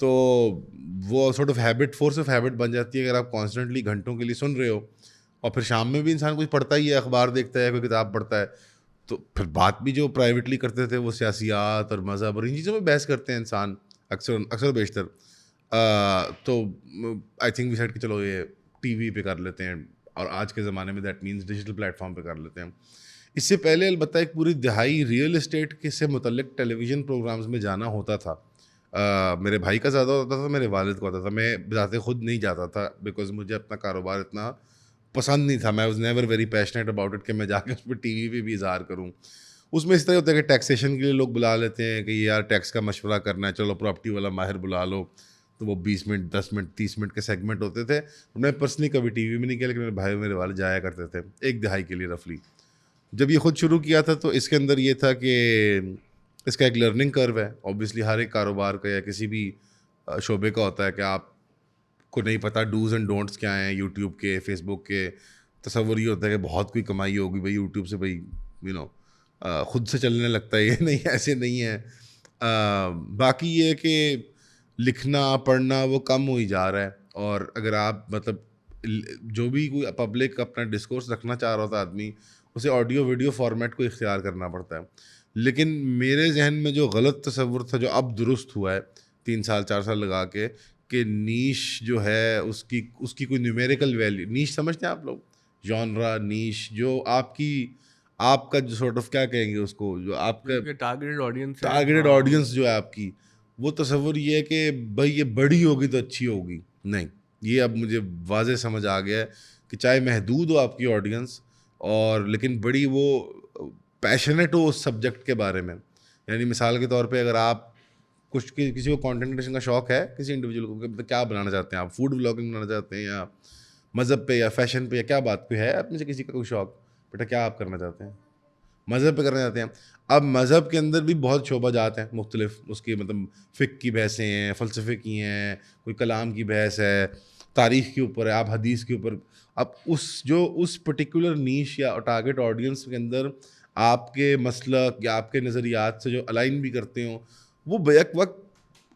تو وہ sort of habit, force of habit بن جاتی ہے اگر آپ کانسٹنٹلی گھنٹوں کے لیے سن رہے ہو. اور پھر شام میں بھی انسان کچھ پڑھتا ہی ہے، اخبار دیکھتا ہے، کوئی کتاب پڑھتا ہے. تو پھر بات بھی جو پرائیویٹلی کرتے تھے وہ سیاسیات اور مذہب اور ان چیزوں میں بحث کرتے ہیں انسان اکثر بیشتر. تو آئی تھنک وی سیڈ کہ چلو یہ ٹی وی پہ کر لیتے ہیں، اور آج کے زمانے میں that means digital plate form پہ کر لیتے ہیں. اس سے پہلے البتہ ایک پوری دہائی ریئل اسٹیٹ کے سے متعلق ٹیلی ویژن پروگرامز میں جانا ہوتا تھا. میرے بھائی کا زیادہ ہوتا تھا، میرے والد کو ہوتا تھا. میں بذات خود نہیں جاتا تھا بیکاز مجھے اپنا کاروبار اتنا پسند نہیں تھا. میں was never very passionate about it کہ میں جا کے اس پہ ٹی وی پہ بھی اظہار کروں. اس میں اس طرح ہوتا ہے کہ ٹیکسیشن کے لیے لوگ بلا لیتے ہیں کہ یار ٹیکس کا مشورہ کرنا ہے، چلو پراپرٹی والا ماہر بلا لو. تو وہ 20 منٹ 10 منٹ 30 منٹ کے سیگمنٹ ہوتے تھے. میں پرسنلی کبھی ٹی وی میں نہیں کیا، لیکن میرے بھائی میرے والد جایا کرتے تھے ایک دہائی کے لیے رفلی. جب یہ خود شروع کیا تھا تو اس کے اندر یہ تھا کہ اس کا ایک لرننگ کرو ہے. اوبیسلی ہر ایک کاروبار کا یا کسی بھی شعبے کا ہوتا ہے کہ آپ کو نہیں پتہ ڈوز اینڈ ڈونٹس کیا ہیں یوٹیوب کے، فیس بک کے. تصور یہ ہوتا ہے کہ بہت کوئی کمائی ہوگی بھائی یوٹیوب سے، بھائی خود سے چلنے لگتا ہے. یہ نہیں، ایسے نہیں ہے. باقی یہ کہ لکھنا پڑھنا وہ کم ہوئی جا رہا ہے. اور اگر آپ مطلب جو بھی کوئی پبلک اپنا ڈسکورس رکھنا چاہ رہا ہوتا آدمی، اسے آڈیو ویڈیو فارمیٹ کو اختیار کرنا پڑتا ہے. لیکن میرے ذہن میں جو غلط تصور تھا جو اب درست ہوا ہے 3 سال 4 سال لگا کے، کہ نیش جو ہے اس کی کوئی نیومیریکل ویلیو، نیش سمجھتے ہیں آپ لوگ، جانرا نیش، جو آپ کا جو سارٹ آف کیا کہیں گے اس کو، جو آپ کا ٹارگیٹڈ آڈینس جو ہے آپ کی، وہ تصور یہ ہے کہ بھائی یہ بڑی ہوگی تو اچھی ہوگی. نہیں، یہ اب مجھے واضح سمجھ آ گیا ہے کہ چاہے محدود ہو آپ کی آڈینس، اور لیکن بڑی وہ پیشنیٹ ہو اس سبجیکٹ کے بارے میں. یعنی مثال کے طور پہ اگر آپ کسی کو کانٹینٹ کریشن کا شوق ہے، کسی انڈیویجول کو، کیا بنانا چاہتے ہیں آپ، فوڈ بلاگنگ بنانا چاہتے ہیں یا مذہب پہ یا فیشن پہ یا کیا بات پہ ہے آپ میں سے کسی کا کوئی شوق، بیٹا کیا آپ کرنا چاہتے ہیں، مذہب پہ کرنا چاہتے ہیں. اب مذہب کے اندر بھی بہت شعبہ جات ہیں مختلف، اس کی مطلب فقہ کی بحثیں ہیں، فلسفے کی ہیں، کوئی کلام کی بحث ہے، تاریخ کے اوپر ہے، آپ حدیث کے اوپر. اب اس پرٹیکولر نیش یا ٹارگیٹ آڈینس کے اندر آپ کے مسلک یا آپ کے نظریات سے جو الائن بھی کرتے ہوں، وہ بیک وقت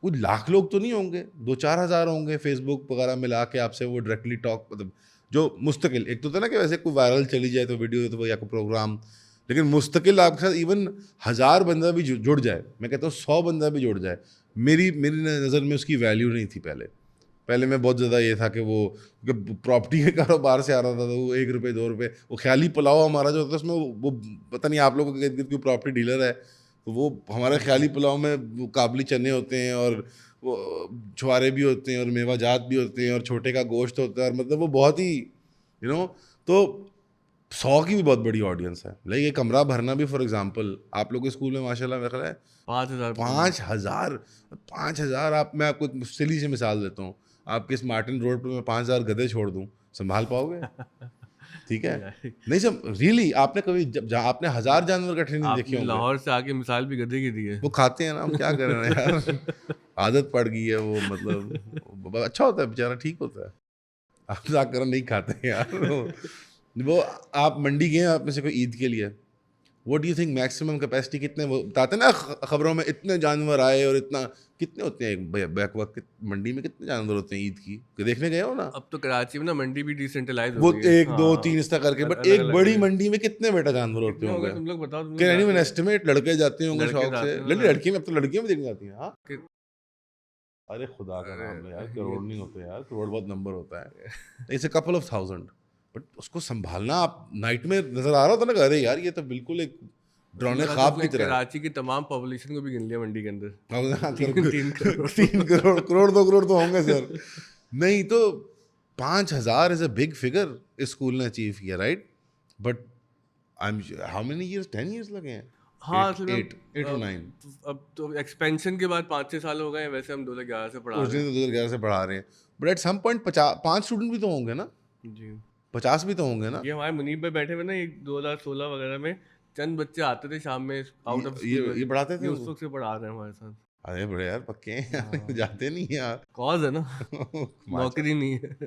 کچھ لاکھ لوگ تو نہیں ہوں گے، 2-4 ہزار ہوں گے فیس بک وغیرہ ملا کے آپ سے وہ ڈائریکٹلی ٹاک، مطلب جو مستقل. ایک تو ہوتا ہے نا کہ ویسے کوئی وائرل چلی جائے تو ویڈیو تو یا کوئی پروگرام، لیکن مستقل آپ کے ساتھ ایون 1000 بندہ بھی جڑ جائے، میں کہتا ہوں 100 بندہ بھی جڑ جائے، میری نظر میں اس کی ویلیو نہیں تھی. پہلے میں بہت زیادہ یہ تھا کہ وہ پراپرٹی کے کاروبار سے آ رہا تھا تو وہ 1 روپے 2 روپے، وہ خیالی پلاؤ ہمارا جو ہوتا ہے اس میں وہ پتہ نہیں آپ لوگوں کے ارد گرد کوئی پراپرٹی ڈیلر ہے تو وہ ہمارے خیالی پلاؤ میں وہ کابلی چنے ہوتے ہیں اور وہ چھوارے بھی ہوتے ہیں اور میوہ جات بھی ہوتے ہیں اور چھوٹے کا گوشت ہوتا ہے، اور مطلب وہ بہت ہی تو 100 کی بھی بہت بڑی آڈینس ہے. لائک یہ کمرہ بھرنا بھی فار ایگزامپل آپ لوگ کے اسکول میں ماشاء اللہ میرا خیال ہے 5000. میں آپ کو سلی سے مثال دیتا ہوں، آپ کے اس مارٹن روڈ پہ میں 5000 گدھے چھوڑ دوں، سنبھال پاؤ گے؟ ٹھیک ہے، نہیں سب ریئلی آپ نے کبھی جہاں آپ نے 1000 جانور کٹھے نہیں دیکھے ہوں گے. لاہور سے آ کے مثال بھی گدھے کی دی ہے. وہ کھاتے ہیں نا، ہم کیا کر رہے ہیں یار، عادت پڑ گئی ہے. وہ مطلب اچھا ہوتا ہے بیچارہ، ٹھیک ہوتا ہے. آپ جا کر نہیں کھاتے ہیں یار. وہ آپ منڈی گئے آپ میں سے کوئی عید کے لیے، what do you think maximum capacity کتنے، وہ بتاتے ہیں نا خبروں میں اتنے جانور آئے اور اتنا، کتنے ہوتے ہیں بیک وقت منڈی میں، کتنے جانور ہوتے ہیں عید کی، دیکھنے گئے ہو نا؟ اب تو کراچی میں نا منڈی بھی ڈیسینٹرلائز وہ 1 2 3 اس طرح کر کے، بٹ ایک بڑی منڈی میں کتنے بیٹا جانور ہوتے ہوں گے؟ تم لوگ بتاؤ. کہ اینی ون ایسٹیمیٹ، لڑکے جاتے ہوں گے شوق سے، لڑکیاں اب تو لڑکیاں بھی دیکھنے جاتی ہیں. ہاں ارے خدا کا نام لے یار، کروڑ نہیں ہوتے یار، کروڑ بہت نمبر ہوتا ہے. It's a couple of thousand, but اس کو سنبھالنا آپ نائٹ میں نظر آ رہا ہوتا نا کہ ارے یار یہ تو بالکل ایک ڈرانے خواب کی طرح. کراچی کی تمام پاپولیشن کو بھی گن لیا منڈی کے اندر. 3 کروڑ 2 کروڑ تو ہوں گے سر. نہیں تو 5000 از اے بگ فگر اسکول نے اچیو کیا، right? But how many years, 10 years لگے ہیں. ہاں 8 or 9. اب تو ایکسپینشن کے بعد 5-6 سال ہو گئے ہیں. ویسے ہم 2011 سے پڑھا رہے ہیں. 2011 سے پڑھا رہے ہیں، but at some point 5 student بھی تو ہوں گے نا؟ جی 50 بھی تو ہوں گے نا. یہ ہمارے منیب میں بیٹھے ہوئے نا، 2016 وغیرہ میں چند بچے آتے تھے شام میں آؤٹ آف، یہ پڑھاتے تھے اس وقت سے پڑھا رہے ہیں ہمارے ساتھ. ارے بڑے یار پکے ہیں، جاتے نہیں یار، کاز ہے نا، نوکری نہیں ہے.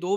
2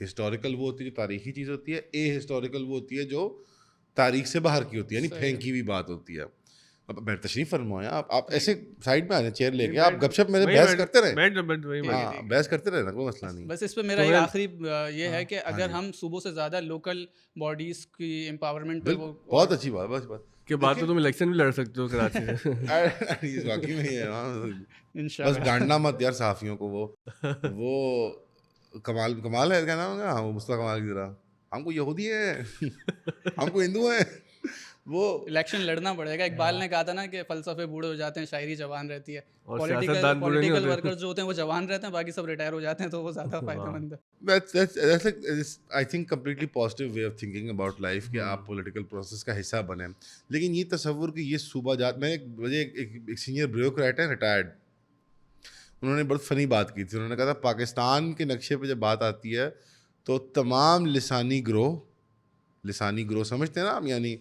ہسٹوریکل وہ ہوتی ہے جو تاریخی چیز ہوتی ہے, اے ہسٹوریکل وہ ہوتی ہے جو تاریخ سے باہر کی ہوتی ہے, یعنی پھینکی ہوئی بات ہوتی ہے. اب میں تشریف فرمائیں, آپ ایسے سائڈ میں آ جائیں چیئر لے کے, آپ گپ شپ میرے بحث کرتے رہیں. ہاں بحث کرتے رہے نا, کوئی مسئلہ نہیں. بس اس پہ میرا یہ آخری یہ ہے کہ اگر ہم صوبوں سے زیادہ لوکل باڈیز کی امپاورمنٹ پہ, وہ بہت اچھی بات, بس بات کے بعد تو تم الیکشن بھی لڑ سکتے ہو کراچی سے. واقعی میں ہے, انشاءاللہ. بس ڈانٹنا مت یار صحافیوں کو. وہ کمال ہے کیا نام ہے, ہاں مصطفیٰ کمال کی طرح, ہم کو یہودی ہیں, ہم کو ہندو ہیں. وہ الیکشن لڑنا پڑے گا. اقبال نے کہا تھا نا کہ فلسفے بوڑھے ہو جاتے ہیں, شاعری جوان رہتی ہے. پولیٹیکل ورکرز جو ہوتے ہیں وہ جوان رہتے ہیں, باقی سب ریٹائر ہو جاتے ہیں, تو وہ زیادہ فائدہ مند ہے. That's I think completely positive way of thinking about life کہ آپ پولیٹیکل پروسیس کا حصہ بنیں. لیکن یہ تصور کہ یہ صوبہ جات, میں مجھے ایک سینئر بیوروکریٹ ہیں ریٹائرڈ, انہوں نے بہت فنی بات کی تھی. انہوں نے کہا تھا پاکستان کے نقشے پہ جب بات آتی ہے تو تمام لسانی گروہ سمجھتے ہیں نا ہم, یعنی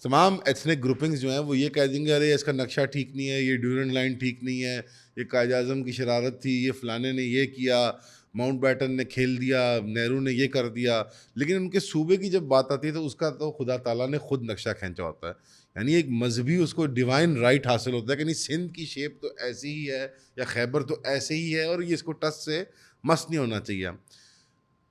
تمام ایتھنک گروپنگز جو ہیں وہ یہ کہہ دیں گے ارے اس کا نقشہ ٹھیک نہیں ہے, یہ ڈیورنڈ لائن ٹھیک نہیں ہے, یہ قائد اعظم کی شرارت تھی, یہ فلانے نے یہ کیا, ماؤنٹ بیٹن نے کھیل دیا, نہرو نے یہ کر دیا. لیکن ان کے صوبے کی جب بات آتی ہے تو اس کا تو خدا تعالیٰ نے خود نقشہ کھینچا ہوتا ہے. یعنی ایک مذہبی اس کو ڈیوائن رائٹ حاصل ہوتا ہے کہ نہیں سندھ کی شیپ تو ایسی ہی ہے یا خیبر تو ایسے ہی ہے اور یہ اس کو ٹچ سے مس نہیں ہونا چاہیے.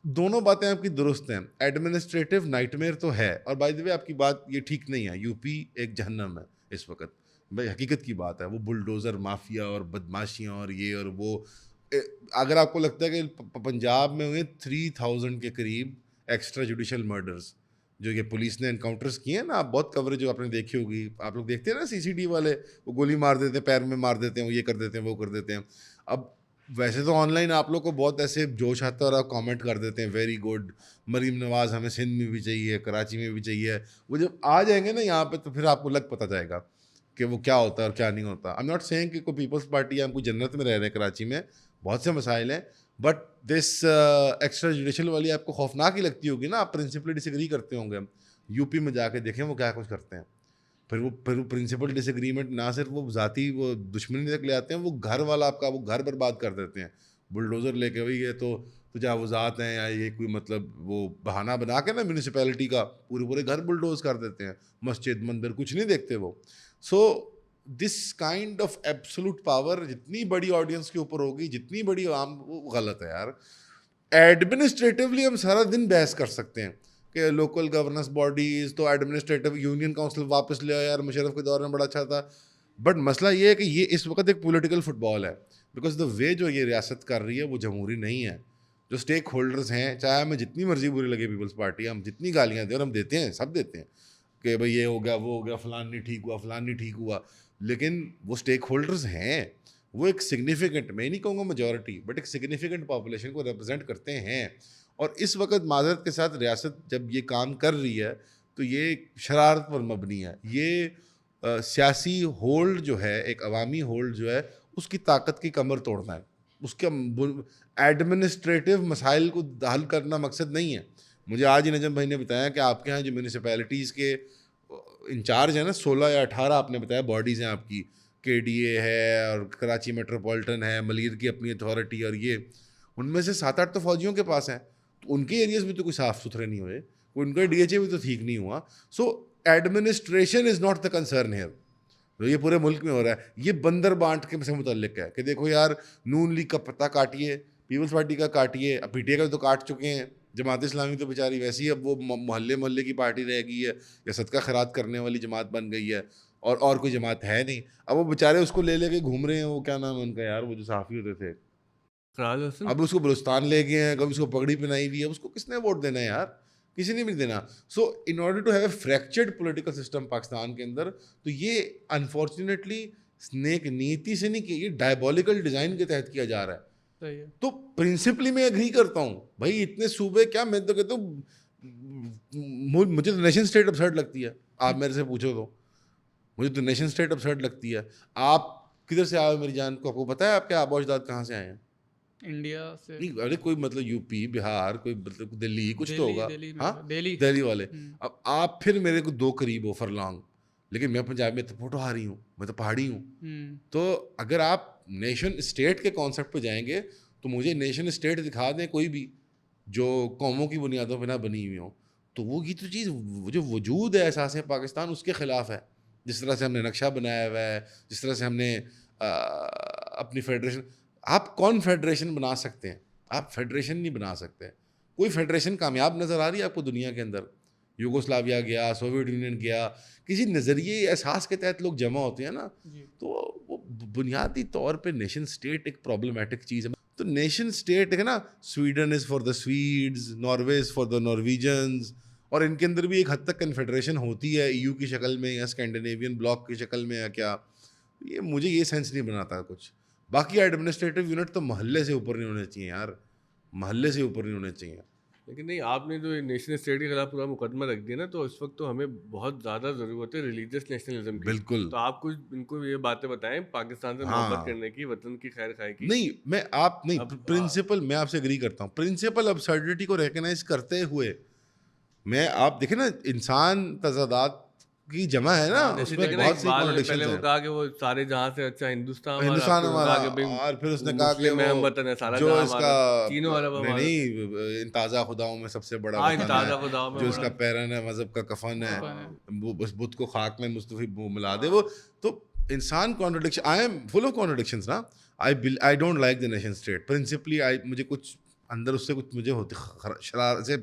دونوں باتیں آپ کی درست ہیں. ایڈمنسٹریٹو نائٹ میئر تو ہے, اور بائی دی وے آپ کی بات یہ ٹھیک نہیں ہے. یو پی ایک جہنم ہے اس وقت, بھائی حقیقت کی بات ہے. وہ بلڈوزر مافیا اور بدماشیاں اور یہ اور وہ. اگر آپ کو لگتا ہے کہ پنجاب میں ہوئے 3000 کے قریب ایکسٹرا جوڈیشل مرڈرز جو یہ پولیس نے انکاؤنٹرز کیے ہیں نا, آپ بہت کوریج جو آپ نے دیکھی ہوگی, آپ لوگ دیکھتے ہیں نا CCTV والے, وہ گولی مار دیتے ہیں, پیر میں مار دیتے ہیں, وہ یہ کر دیتے ہیں, وہ کر دیتے ہیں. اب ویسے تو آن لائن آپ لوگ کو بہت ایسے جوش آتا ہے اور آپ کامنٹ کر دیتے ہیں ویری گڈ, مریم نواز ہمیں سندھ میں بھی چاہیے, کراچی میں بھی چاہیے. وہ جب آ جائیں گے نا یہاں پہ تو پھر آپ کو لگ پتہ جائے گا کہ وہ کیا ہوتا ہے اور کیا نہیں ہوتا. آئی ایم ناٹ سیئنگ کہ کوئی پیپلز پارٹی ہم کوئی جنت میں رہ رہے ہیں, کراچی میں بہت سے مسائل ہیں, بٹ دس ایکسٹرا جوڈیشل والی آپ کو خوفناک ہی لگتی ہوگی نا, آپ پرنسپلی ڈس ایگری کرتے ہوں گے. یو پی میں جا کے دیکھیں وہ کیا کچھ کرتے ہیں. پھر وہ پرنسپل ڈس ایگریمنٹ نہ صرف وہ ذاتی وہ دشمنی تک لے آتے ہیں, وہ گھر والا آپ کا وہ گھر برباد کر دیتے ہیں بلڈوزر لے کے. وہی یہ تو تجاوزات ہیں یا یہ کوئی مطلب وہ بہانہ بنا کے نا میونسپیلٹی کا پورے گھر بلڈوز کر دیتے ہیں, مسجد مندر کچھ نہیں دیکھتے وہ. So this kind of absolute power جتنی بڑی آڈینس کے اوپر ہوگی, جتنی بڑی عوام, وہ غلط ہے یار. ایڈمنسٹریٹولی ہم سارا دن بحث کر سکتے ہیں کہ لوکل گورننس باڈیز تو ایڈمنسٹریٹو یونین کاؤنسل واپس لے آیا یار, مشرف کے دور میں بڑا اچھا تھا. بٹ مسئلہ یہ ہے کہ یہ اس وقت ایک پولیٹیکل فٹ بال ہے, بیکاز دا وے جو یہ ریاست کر رہی ہے وہ جمہوری نہیں ہے. جو اسٹیک ہولڈرز ہیں, چاہے ہمیں جتنی مرضی بری لگے پیپلز پارٹی, ہم جتنی گالیاں دیں, اور ہم دیتے ہیں, سب دیتے ہیں کہ بھائی یہ ہو گیا, وہ ہو گیا, فلان نہیں ٹھیک ہوا, فلان نہیں ٹھیک ہوا, لیکن وہ اسٹیک ہولڈرز ہیں, وہ ایک سگنیفیکنٹ, میں نہیں کہوں گا میجورٹی, بٹ ایک سگنیفیکنٹ پاپولیشن کو ریپرزینٹ کرتے ہیں. اور اس وقت معذرت کے ساتھ ریاست جب یہ کام کر رہی ہے تو یہ شرارت پر مبنی ہے. یہ سیاسی ہولڈ جو ہے, ایک عوامی ہولڈ جو ہے, اس کی طاقت کی کمر توڑنا ہے. اس کا ایڈمنسٹریٹو مسائل کو حل کرنا مقصد نہیں ہے. مجھے آج ہی نجم بھائی نے بتایا کہ آپ کے یہاں جو میونسپیلٹیز کے انچارج ہیں نا, 16 یا 18 آپ نے بتایا باڈیز ہیں آپ کی, KDA ہے اور کراچی میٹروپولیٹن ہے, ملیر کی اپنی اتھارٹی, اور یہ ان میں سے 7-8 تو فوجیوں کے پاس ہیں. تو ان کے ایریاز بھی تو کوئی صاف ستھرے نہیں ہوئے, ان کا DHA بھی تو ٹھیک نہیں ہوا. So administration is not the concern here. یہ پورے ملک میں ہو رہا ہے. یہ بندر بانٹ کے سے متعلق ہے کہ دیکھو یار نون لیگ کا پتہ کاٹیے, پیپلز پارٹی کا کاٹیے, اب PTI کا تو کاٹ چکے ہیں, جماعت اسلامی تو بیچاری ویسی ہی اب وہ محلے کی پارٹی رہ گئی ہے, یا صدقہ خیرات کرنے والی جماعت بن گئی ہے, اور کوئی جماعت ہے نہیں. اب وہ بیچارے اس کو لے کے گھوم رہے ہیں, وہ کیا نام ہے ان کا یار, وہ جو صحافی ہوتے تھے, اب اس کو بلوچستان لے گئے ہیں, کبھی اس کو پگڑی پہنائی ہوئی ہے. اس کو کس نے ووٹ دینا ہے یار, کسی نے بھی دینا. So in order to have a fractured political system Pakistan کے اندر, تو یہ انفارچونیٹلی نیک نیتی سے نہیں کہ یہ ڈائبولیکل ڈیزائن کے تحت کیا جا رہا ہے. تو پرنسپلی میں اگری کرتا ہوں بھائی, اتنے صوبے کیا, میں تو کہتا ہوں مجھے تو نیشن اسٹیٹ ابسرڈ لگتی ہے. آپ میرے سے پوچھو تو مجھے تو نیشن اسٹیٹ ابسرڈ لگتی ہے. آپ کدھر سے آئے ہو میری جان, کو آپ کو پتہ ہے آپ کے آبا اجداد کہاں سے آئے ہیں؟ انڈیا سے. ارے کوئی مطلب UP, بہار, کوئی مطلب دلی, کچھ تو ہوگا. ہاں دہلی والے. اب آپ پھر میرے کو 2 قریب ہو فرلانگ, لیکن میں پنجاب میں تو پھوٹو ہاری ہوں, میں تو پہاڑی ہوں. تو اگر آپ نیشن اسٹیٹ کے کانسیپٹ پہ جائیں گے تو مجھے نیشن اسٹیٹ دکھا دیں کوئی بھی, جو قوموں کی بنیادوں پہ نہ بنی ہوئی ہوں. تو وہ یہ تو چیز جو وجود ہے احساس پاکستان اس کے خلاف ہے. جس طرح سے ہم نے نقشہ بنایا ہوا ہے, جس طرح سے ہم نے اپنی فیڈریشن, آپ کون فیڈریشن بنا سکتے ہیں؟ آپ فیڈریشن نہیں بنا سکتے. کوئی فیڈریشن کامیاب نظر آ رہی ہے آپ کو دنیا کے اندر؟ یوگوسلاویا گیا, سوویت یونین گیا, کسی نظریے احساس کے تحت لوگ جمع ہوتے ہیں نا, تو وہ بنیادی طور پہ نیشن اسٹیٹ ایک پرابلمٹک چیز ہے. تو نیشن اسٹیٹ ہے نا, Sweden is for the Swedes, Norway is for the Norwegians, اور ان کے اندر بھی ایک حد تک کنفیڈریشن ہوتی ہے EU کی شکل میں یا اسکینڈینیوین بلاک کی شکل میں یا کیا. یہ مجھے یہ سینس نہیں بناتا کچھ. باقی ایڈمنسٹریٹو یونٹ تو محلے سے اوپر نہیں ہونے چاہیے یار, محلے سے اوپر نہیں ہونے چاہیے. لیکن نہیں, آپ نے جو نیشنل اسٹیٹ کے خلاف پورا مقدمہ رکھ دیا نا, تو اس وقت تو ہمیں بہت زیادہ ضرورت ہے ریلیجیس نیشنلزم کی. بالکل. تو آپ کچھ ان کو یہ باتیں بتائیں پاکستان سے محبت کرنے کی, وطن کی خیر خواہی کی. نہیں میں آپ نہیں پرنسپل, میں آپ سے اگری کرتا ہوں. پرنسپل ابسرڈیٹی کو ریکگنائز کرتے ہوئے میں, آپ دیکھیں نا, انسان تضادات کی جمع ہے نا, اس میں بہت سی کانٹرڈکشنز پہلے وہ ہیں. کہا کہ وہ سارے جہاں سے اچھا ہندوستان ہمارا, اور پھر اس نے کہا کہ جو اس کا نہیں تازہ خداؤں میں سب سے بڑا جو اس کا پیرن ہے, مذہب کا کفن ہے, وہ بس بت کو خاک میں مصطفی ملا دے. وہ تو انسان contradiction, I am full of contradictions نا. I don't like the nation state principally. مجھے کچھ اندر اس سے کچھ مجھے ہوتی شرارت سے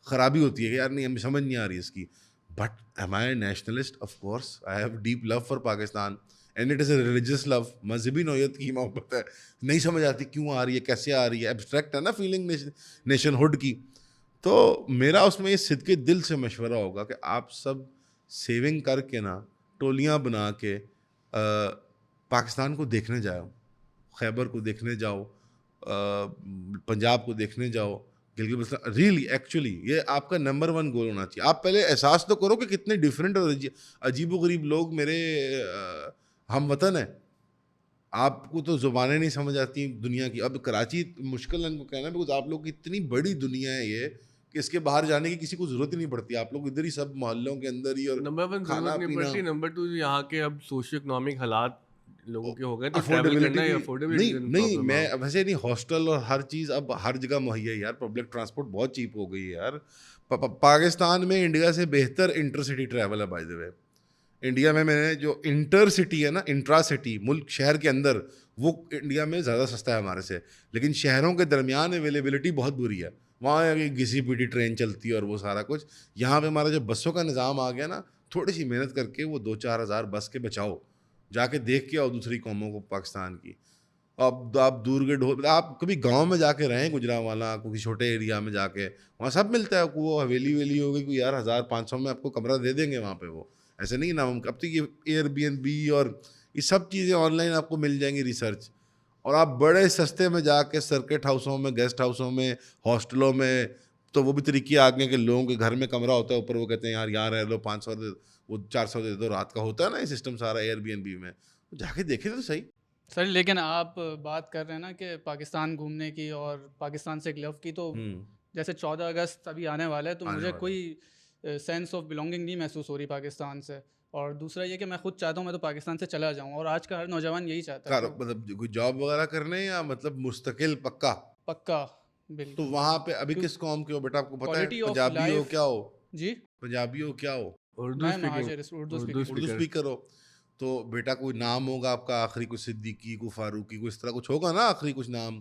خرابی ہوتی ہے کہ یار نہیں, ہمیں سمجھ نہیں آ رہی اس کی. But am I a nationalist? Of course. I have deep love for Pakistan. And it is a religious love. مذہبی نوعیت کی محبت ہے. نہیں سمجھ آتی کیوں آ رہی ہے, کیسے آ رہی ہے. ایبسٹریکٹ ہے نا فیلنگ نیشن ہوڈ کی. تو میرا اس میں یہ صدقے دل سے مشورہ ہوگا کہ آپ سب سیونگ کر کے نا, ٹولیاں بنا کے پاکستان کو دیکھنے جاؤ, خیبر کو دیکھنے جاؤ, پنجاب کو دیکھنے جاؤ, گلگت بلتستان. ریئلی ایکچولی یہ آپ کا نمبر 1 گول ہونا چاہیے. آپ پہلے احساس تو کرو کہ کتنے ڈفرینٹ اور عجیب و غریب لوگ میرے ہم وطن ہیں. آپ کو تو زبانیں نہیں سمجھ آتی دنیا کی. اب کراچی مشکل ہے ان کو کہنا, بیکاز آپ لوگ کی اتنی بڑی دنیا ہے یہ کہ اس کے باہر جانے کی کسی کو ضرورت ہی نہیں پڑتی. آپ لوگ ادھر ہی سب محلوں کے اندر ہی, اور نمبر 1 کھانا ضرورت نہیں پڑتی. نمبر 2 یہاں کے اب سوشل اکنامک حالات لوگوں کے ہو گئے, تو نہیں میں ویسے نہیں, ہاسٹل اور ہر چیز اب ہر جگہ مہیا ہے یار. پبلک ٹرانسپورٹ بہت چیپ ہو گئی ہے یار. پاکستان میں انڈیا سے بہتر انٹر سٹی ٹریول ہے بائی دا وے. انڈیا میں نے جو انٹر سٹی ہے نا, انٹرا سٹی ملک شہر کے اندر, وہ انڈیا میں زیادہ سستا ہے ہمارے سے. لیکن شہروں کے درمیان اویلیبلٹی بہت بری ہے. وہاں گھسی پیٹی ٹرین چلتی ہے اور وہ سارا کچھ. یہاں پہ ہمارا جو بسوں کا نظام آ گیا نا, تھوڑی سی محنت کر کے وہ 2-4 ہزار بس کے بچاؤ, جا کے دیکھ کے آؤ دوسری قوموں کو پاکستان کی. اب آپ دور کے ڈھول, آپ کبھی گاؤں میں جا کے رہیں, گجرانوالا کوئی چھوٹے ایریا میں جا کے, وہاں سب ملتا ہے. وہ حویلی ویلی ہو گئی کوئی یار 1500 میں آپ کو کمرہ دے دیں گے وہاں پہ. وہ ایسے نہیں نا, اب تو یہ Airbnb اور یہ سب چیزیں آن لائن آپ کو مل جائیں گی ریسرچ, اور آپ بڑے سستے میں جا کے سرکٹ ہاؤسوں میں, گیسٹ ہاؤسوں میں, ہاسٹلوں میں. تو وہ بھی طریقے آ گئے کہ لوگوں کے گھر میں کمرہ ہوتا ہے اوپر, وہ کہتے ہیں یار یہاں رہ لو 500 دے, وہ 400 دے دو رات کا. ہوتا ہے نا یہ سسٹم سارا Airbnb میں, جا کے دیکھے تو صحیح. سر لیکن آپ بات کر رہے ہیں نا کہ پاکستان گھومنے کی اور پاکستان سے ایک لو کی, تو جیسے 14 اگست ابھی آنے والا ہے, تو مجھے کوئی سینس آف بلونگنگ نہیں محسوس ہو رہی پاکستان سے. اور دوسرا یہ کہ میں خود چاہتا ہوں میں تو پاکستان سے چلا جاؤں, اور آج کا ہر نوجوان یہی چاہتا ہے. مطلب کوئی جاب وغیرہ کرنے یا مطلب مستقل پکا بالکل. تو وہاں پہ ابھی کس قوم کے ہو بیٹا, آپ کو پتہ ہے پنجابی ہو کیا ہو؟ جی پنجابی ہو کیا ہو؟ اردو اسپیکر ہو تو بیٹا کوئی نام ہوگا آپ کا آخری, کوئی صدیقی, کوئی فاروقی, کوئی اس طرح کچھ ہوگا نا آخری کچھ نام,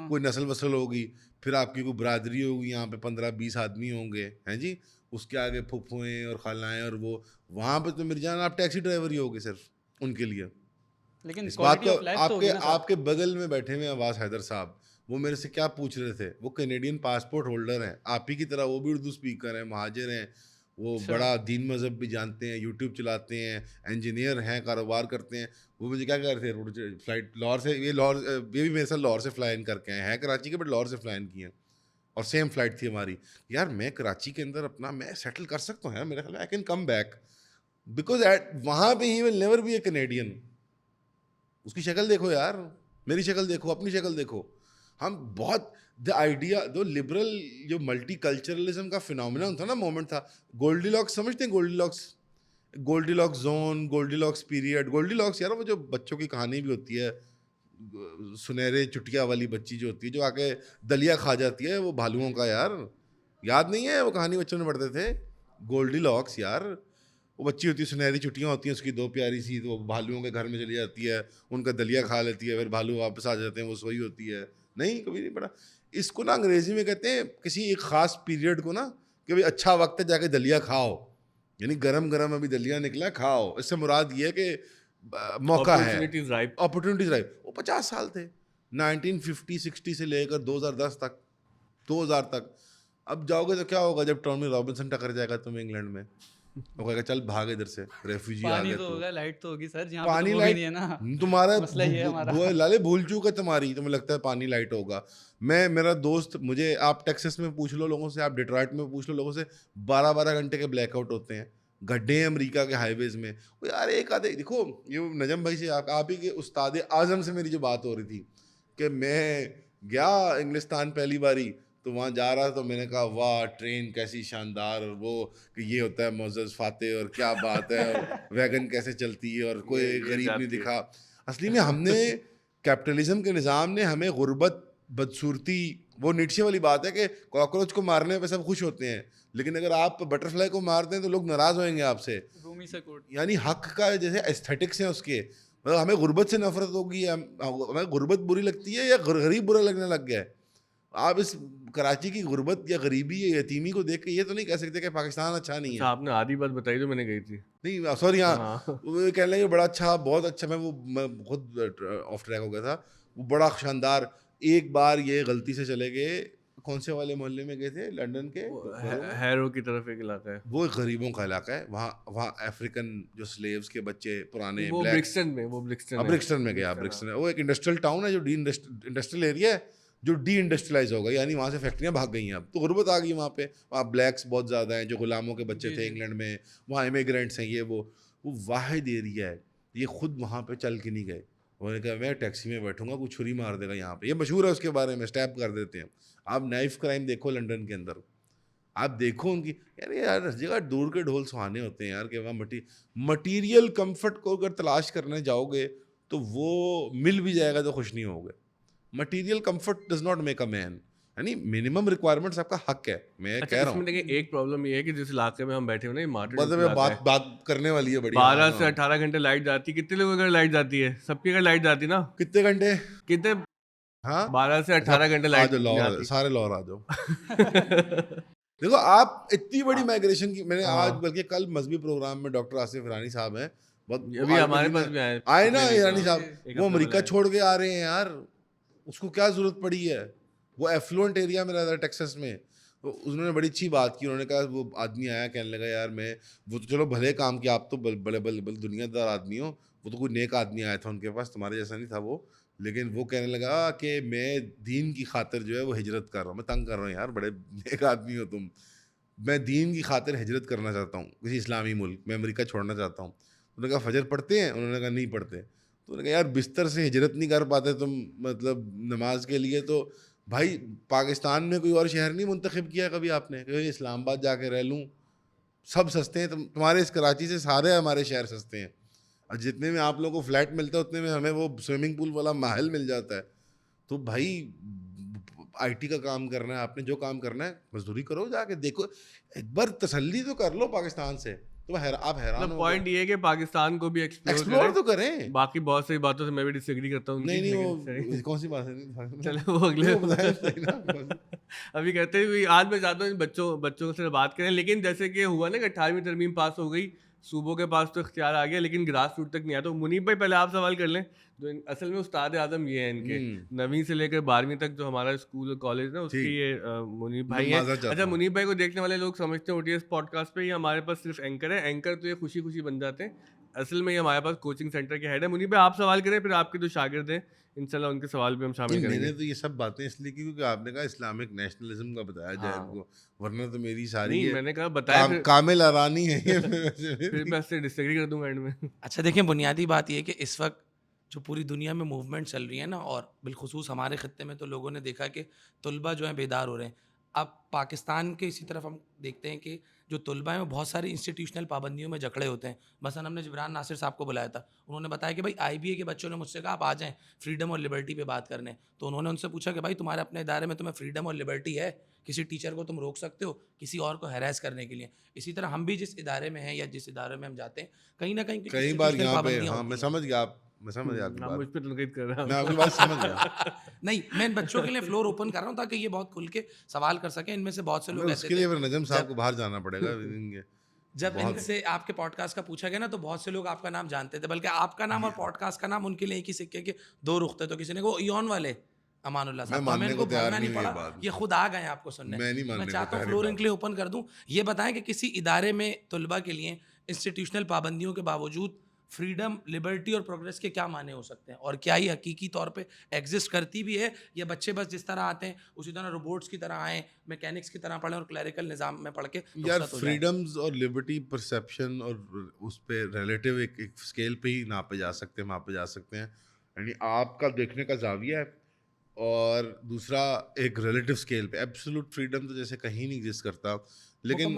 کوئی نسل وسل ہوگی. پھر آپ کی کوئی برادری ہوگی, یہاں پہ 15-20 آدمی ہوں گے ہیں جی, اس کے آگے پھپھویں اور خالائیں, اور وہ وہاں پہ تو میری جان آپ ٹیکسی ڈرائیور ہی ہوگے صرف ان کے لیے. لیکن اس بات کو آپ کے بغل میں بیٹھے ہوئے عباس حیدر صاحب, وہ میرے سے کیا پوچھ رہے تھے, وہ کینیڈین پاسپورٹ ہولڈر ہیں آپ ہی کی طرح, وہ بھی اردو اسپیکر ہیں, مہاجر ہیں, وہ بڑا دین مذہب بھی جانتے ہیں, یوٹیوب چلاتے ہیں, انجینئر ہیں, کاروبار کرتے ہیں. وہ مجھے کیا کہہ رہے تھے, فلائٹ لاہور سے, یہ بھی میرے ساتھ لاہور سے فلائی ان کر کے ہیں کراچی کے, بٹ لاہور سے فلائی ان کی ہیں, اور سیم فلائٹ تھی ہماری. یار میں کراچی کے اندر اپنا میں سیٹل کر سکتا ہوں یار, میرے خیال میں I can come back, because وہاں پہ ہی will never be a Canadian. اس کی شکل دیکھو یار, میری شکل دیکھو, اپنی شکل دیکھو. ہم بہت دا آئیڈیا جو لبرل جو ملٹی کلچرلزم کا فنومینا تھا نا, مومنٹ تھا. گولڈی لاکس سمجھتے ہیں, Goldilocks zone, Goldilocks period, Goldilocks یار وہ جو بچوں کی کہانی بھی ہوتی ہے, سنہرے چٹیا والی بچی جو ہوتی ہے جو آ کے دلیا کھا جاتی ہے وہ بھالوؤں کا, یار یاد نہیں ہے وہ کہانی بچوں میں پڑھتے تھے, گولڈی لاکس یار, وہ بچی ہوتی ہے سنہری چٹیاں ہوتی ہیں اس کی دو پیاری سی, تو وہ بھالوؤں کے گھر میں چلی جاتی ہے, ان کا دلیا کھا لیتی ہے, پھر بھالو واپس آ جاتے ہیں, وہ سوئی ہوتی ہے. نہیں کبھی نہیں پڑھا اس کو نا. انگریزی میں کہتے ہیں کسی ایک خاص پیریڈ کو نا کہ بھائی اچھا وقت ہے جا کے دلیا کھاؤ, یعنی گرم گرم ابھی دلیا نکلا کھاؤ. اس سے مراد یہ ہے کہ موقع ہے, اپرچونیٹیز رائپ. وہ 50 سال تھے 1950-60 سے لے کر 2010 تک, 2000 تک. اب جاؤ گے تو کیا ہوگا جب ٹامی رابنسن ٹکر جائے گا تمہیں انگلینڈ میں, وہ کہے گا چل بھاگ ادھر سے, ریفیوجی آ پانی گئے. تو ہوگا, لائٹ تو ہوگی سر, جہاں پانی پہ تو وہ بھی نہیں ہے نا, تمہارا مسئلہ یہ ہے ہمارا. وہ لالے بھول چوک ہے تمہاری, تمہیں لگتا ہے پانی لائٹ ہوگا. میرا دوست مجھے, آپ ٹیکسس میں پوچھ لو لوگوں سے, آپ ڈیٹرائٹ میں پوچھ لو لوگوں سے, 12 گھنٹے کے بلیک آؤٹ ہوتے ہیں, گڈھے ہیں امریکہ کے ہائی ویز میں. وہ یار ایک آدھے دیکھو, یہ نجم بھائی سے آپ ہی کے استاد اعظم سے میری جو بات ہو رہی تھی کہ میں گیا انگلستان پہلی باری, تو وہاں جا رہا تو میں نے کہا واہ ٹرین کیسی شاندار, اور وہ کہ یہ ہوتا ہے معزز فاتح, اور کیا بات ہے, اور ویگن کیسے چلتی ہے, اور کوئی غریب نہیں دکھا. اصلی میں ہم نے کیپٹلزم کے نظام نے ہمیں غربت, بدصورتی, وہ نیٹشے والی بات ہے کہ کاکروچ کو مارنے پہ سب خوش ہوتے ہیں, لیکن اگر آپ بٹر فلائی کو مارتے ہیں تو لوگ ناراض ہوئیں گے آپ سے. رومی سے کوٹ. یعنی حق کا جیسے ایستھیٹکس ہیں اس کے, مطلب ہمیں غربت سے نفرت ہوگی, ہمیں غربت بری لگتی ہے یا غریب برا لگنے لگ گیا ہے. آپ اس کراچی کی غربت یا غریبی یا یتیمی کو دیکھ کے یہ تو نہیں کہہ سکتے کہ پاکستان اچھا نہیں ہے. آپ نے آدھی بات بتائی جو میں نے کہی تھی. نہیں سوری, ہاں وہ کہنے لگے بڑا اچھا, بہت اچھا. میں خود آف ٹریک ہو گیا تھا. وہ بڑا شاندار. ایک بار یہ غلطی سے چلے گئے, کون سے والے محلے میں گئے تھے, لنڈن کے ہیرو کی طرف ایک علاقہ ہے, وہ غریبوں کا علاقہ ہے. وہاں افریقن جو سلیوز کے بچے پرانے, وہ برکسٹن میں گیا. برکسٹن وہ ایک انڈسٹریل ٹاؤن ہے جو انڈسٹریل ایریا ہے جو ڈی انڈسٹریلائز ہو گیا, یعنی وہاں سے فیکٹریاں بھاگ گئی ہیں. اب تو غربت آ گئی وہاں پہ. وہاں بلیکس بہت زیادہ ہیں جو غلاموں کے بچے تھے انگلینڈ میں, وہاں امیگرینٹس ہیں. یہ وہ واحد ایریا ہے. یہ خود وہاں پہ چل کے نہیں گئے, انہوں نے کہا میں ٹیکسی میں بیٹھوں گا, کوئی چھری مار دے گا یہاں پہ. یہ مشہور ہے اس کے بارے میں, اسٹیپ کر دیتے ہیں. آپ نائف کرائم دیکھو لنڈن کے اندر, آپ دیکھو ان کی, یار ہر جگہ دور کے ڈھول سہانے ہوتے ہیں یار, کہ وہاں مٹیریل کمفرٹ کو اگر تلاش کرنے جاؤ گے تو وہ مل بھی جائے گا تو خوش نہیں ہوگے. Material comfort does not make a man, یعنی منیمم ریکوائرمنٹس آپ کا حق ہے. میں کہہ رہا ہوں دیکھیں ایک پرابلم یہ ہے کہ جس علاقے میں ہم بیٹھے ہوئے نا, بات کرنے والی ہے بڑی. 12 سے 18 گھنٹے لائٹ جاتی. کتنے لوگوں کا لائٹ جاتی ہے؟ سب کی لائٹ جاتی نا. کتنے گھنٹے؟ کتنے؟ ہاں 12 سے 18 گھنٹے لائٹ. سارے لاہور آ جاؤ. دیکھو آپ اتنی بڑی مائگریشن کی, میں نے آج بلکہ کل مذہبی پروگرام میں ڈاکٹر آصف ایرانی صاحب ہیں, ابھی ہمارے پاس بھی آئے نا ایرانی صاحب, وہ امریکہ چھوڑ کے آ رہے ہیں یار. اس کو کیا ضرورت پڑی ہے, وہ ایفلوئنٹ ایریا میں رہتا ہے ٹیکسس میں. انہوں نے بڑی اچھی بات کی, انہوں نے کہا وہ آدمی آیا کہنے لگا یار میں, وہ تو چلو بھلے کام کیا, آپ تو بڑے بڑے دنیا دار آدمی ہو, وہ تو کوئی نیک آدمی آیا تھا ان کے پاس, تمہارے جیسا نہیں تھا وہ, لیکن وہ کہنے لگا کہ میں دین کی خاطر جو ہے وہ ہجرت کر رہا ہوں. میں تنگ کر رہا ہوں یار, بڑے نیک آدمی ہو تم, میں دین کی خاطر ہجرت کرنا چاہتا ہوں کسی اسلامی ملک میں, امریکہ چھوڑنا چاہتا ہوں. انہوں نے کہا فجر پڑھتے ہیں؟ انہوں نے کہا نہیں پڑھتے. تو انہوں نے کہا یار بستر سے ہجرت نہیں کر پاتے تم مطلب نماز کے لیے, تو بھائی پاکستان میں کوئی اور شہر نہیں منتخب کیا کبھی آپ نے کہ اسلام آباد جا کے رہ لوں, سب سستے ہیں. تمہارے اس کراچی سے سارے ہمارے شہر سستے ہیں, اور جتنے میں آپ لوگوں کو فلیٹ ملتا ہے اتنے میں ہمیں وہ سوئمنگ پول والا محل مل جاتا ہے. تو بھائی آئی ٹی کا کام کرنا ہے آپ نے, جو کام کرنا ہے مزدوری کرو, جا کے دیکھو, ایک بار تسلی تو کر لو پاکستان سے. تو آپ حیران ہو. پوائنٹ یہ ہے کہ پاکستان کو بھی ایکسپلور تو کریں. باقی بہت سی باتوں سے میں بھی ڈس ایگری کرتا ہوں. نہیں وہ کون سی بات ہے, چلو وہ اگلے ابھی کہتے ہیں آج میں چاہتا ہوں بچوں سے بات کریں, لیکن جیسے کہ ہوا نا کہ 18ویں ترمیم پاس ہو گئی, صوبوں کے پاس تو اختیار آ گیا, لیکن گراس روٹ تک نہیں آیا. تو منیب بھائی پہلے آپ سوال کر لیں, جو اصل میں استاد اعظم یہ ہیں ان کے 9ویں سے لے کر 12ویں تک جو ہمارا اسکول اور کالج نا, اس کی یہ منیب بھائی ہیں. اچھا منیب بھائی کو دیکھنے والے لوگ سمجھتے ہیں OTS پوڈ کاسٹ پہ یہ ہمارے پاس صرف اینکر ہے. اینکر تو یہ خوشی خوشی بن جاتے ہیں, اصل میں یہ ہمارے پاس کوچنگ سینٹر کے ہیڈ ہے. منیب بھائی آپ سوال کریں, پھر آپ کے جو شاگرد ہیں انشاءاللہ ان کے سوال بھی ہم شامل کریں گے. میں نے تو یہ سب باتیں اس لیے کی کیونکہ آپ نے کہا اسلامک نیشنلزم کا بتایا جائے ان کو, ورنہ تو میری ساری میں نے کہا بتایا کامل ارانی ہے, پھر میں اس سے ڈس ایگری کر دوں گا اینڈ میں. اچھا دیکھیں, بنیادی بات یہ ہے کہ اس وقت جو پوری دنیا میں موومنٹ چل رہی ہے نا, اور بالخصوص ہمارے خطے میں تو لوگوں نے دیکھا کہ طلبہ جو ہیں بیدار ہو رہے ہیں. اب پاکستان کے اسی طرف ہم دیکھتے ہیں کہ جو طلبہ ہیں وہ بہت ساری انسٹیٹیوشنل پابندیوں میں جکڑے ہوتے ہیں. مثلا ہم نے جبران ناصر صاحب کو بلایا تھا, انہوں نے بتایا کہ بھائی IBA کے بچوں نے مجھ سے کہا آپ آ جائیں فریڈم اور لبرٹی پہ بات کرنے. تو انہوں نے ان سے پوچھا کہ بھائی تمہارے اپنے ادارے میں تمہیں فریڈم اور لبرٹی ہے, کسی ٹیچر کو تم روک سکتے ہو کسی اور کو ہیراس کرنے کے لیے. اسی طرح ہم بھی جس ادارے میں ہیں یا جس ادارے میں ہم جاتے ہیں کہیں نہ کہیں کئی بار یہاں پہ, ہاں میں سمجھ گیا میں سمجھ گیا آپ کی مجھ بات, پہ تنقید کر رہا میں ہوں. آپ کی بات سمجھ گیا. نہیں, میں ان بچوں کے لیے فلور اوپن کر رہا ہوں تاکہ یہ بہت کھل کے سوال کر سکیں. ان میں سے بہت سے لوگ اس ایسے کے لیے تھے پھر نجم صاحب کو باہر جانا پڑے گا. جب ان سے آپ کے پوڈ کاسٹ کا پوچھا گیا نا تو بہت سے لوگ آپ کا نام جانتے تھے, بلکہ آپ کا نام اور پوڈ کاسٹ کا نام ان کے لیے ایک ہی سکے کے دو رخ تھے. تو کسی نے کہا ایون والے امان اللہ صاحب, تو ہمیں ان کو بولنا نہیں پڑا, یہ خود آ گئے آپ کو سننے. میں چاہتا ہوں فلور ان کے لیے اوپن کر دوں. یہ بتائیں کہ کسی ادارے میں طلبہ کے لیے انسٹیٹیوشنل پابندیوں کے باوجود فریڈم, لبرٹی اور پروگریس کے کیا معنی ہو سکتے ہیں, اور کیا یہ حقیقی طور پہ ایگزسٹ کرتی بھی ہے, یا بچے بس جس طرح آتے ہیں اسی طرح روبوٹس کی طرح آئیں, میکینکس کی طرح پڑھیں اور کلیریکل نظام میں پڑھ کے یار فریڈمز اور لبرٹی پرسیپشن اور اس پہ ریلیٹیو ایک اسکیل پہ ہی ناپے جا سکتے ہیں, ماپے جا سکتے ہیں. یعنی آپ کا دیکھنے کا زاویہ ہے, اور دوسرا ایک ریلیٹیو اسکیل پہ ایبسولوٹ فریڈم تو جیسے کہیں نہیں ایگزسٹ کرتا. لیکن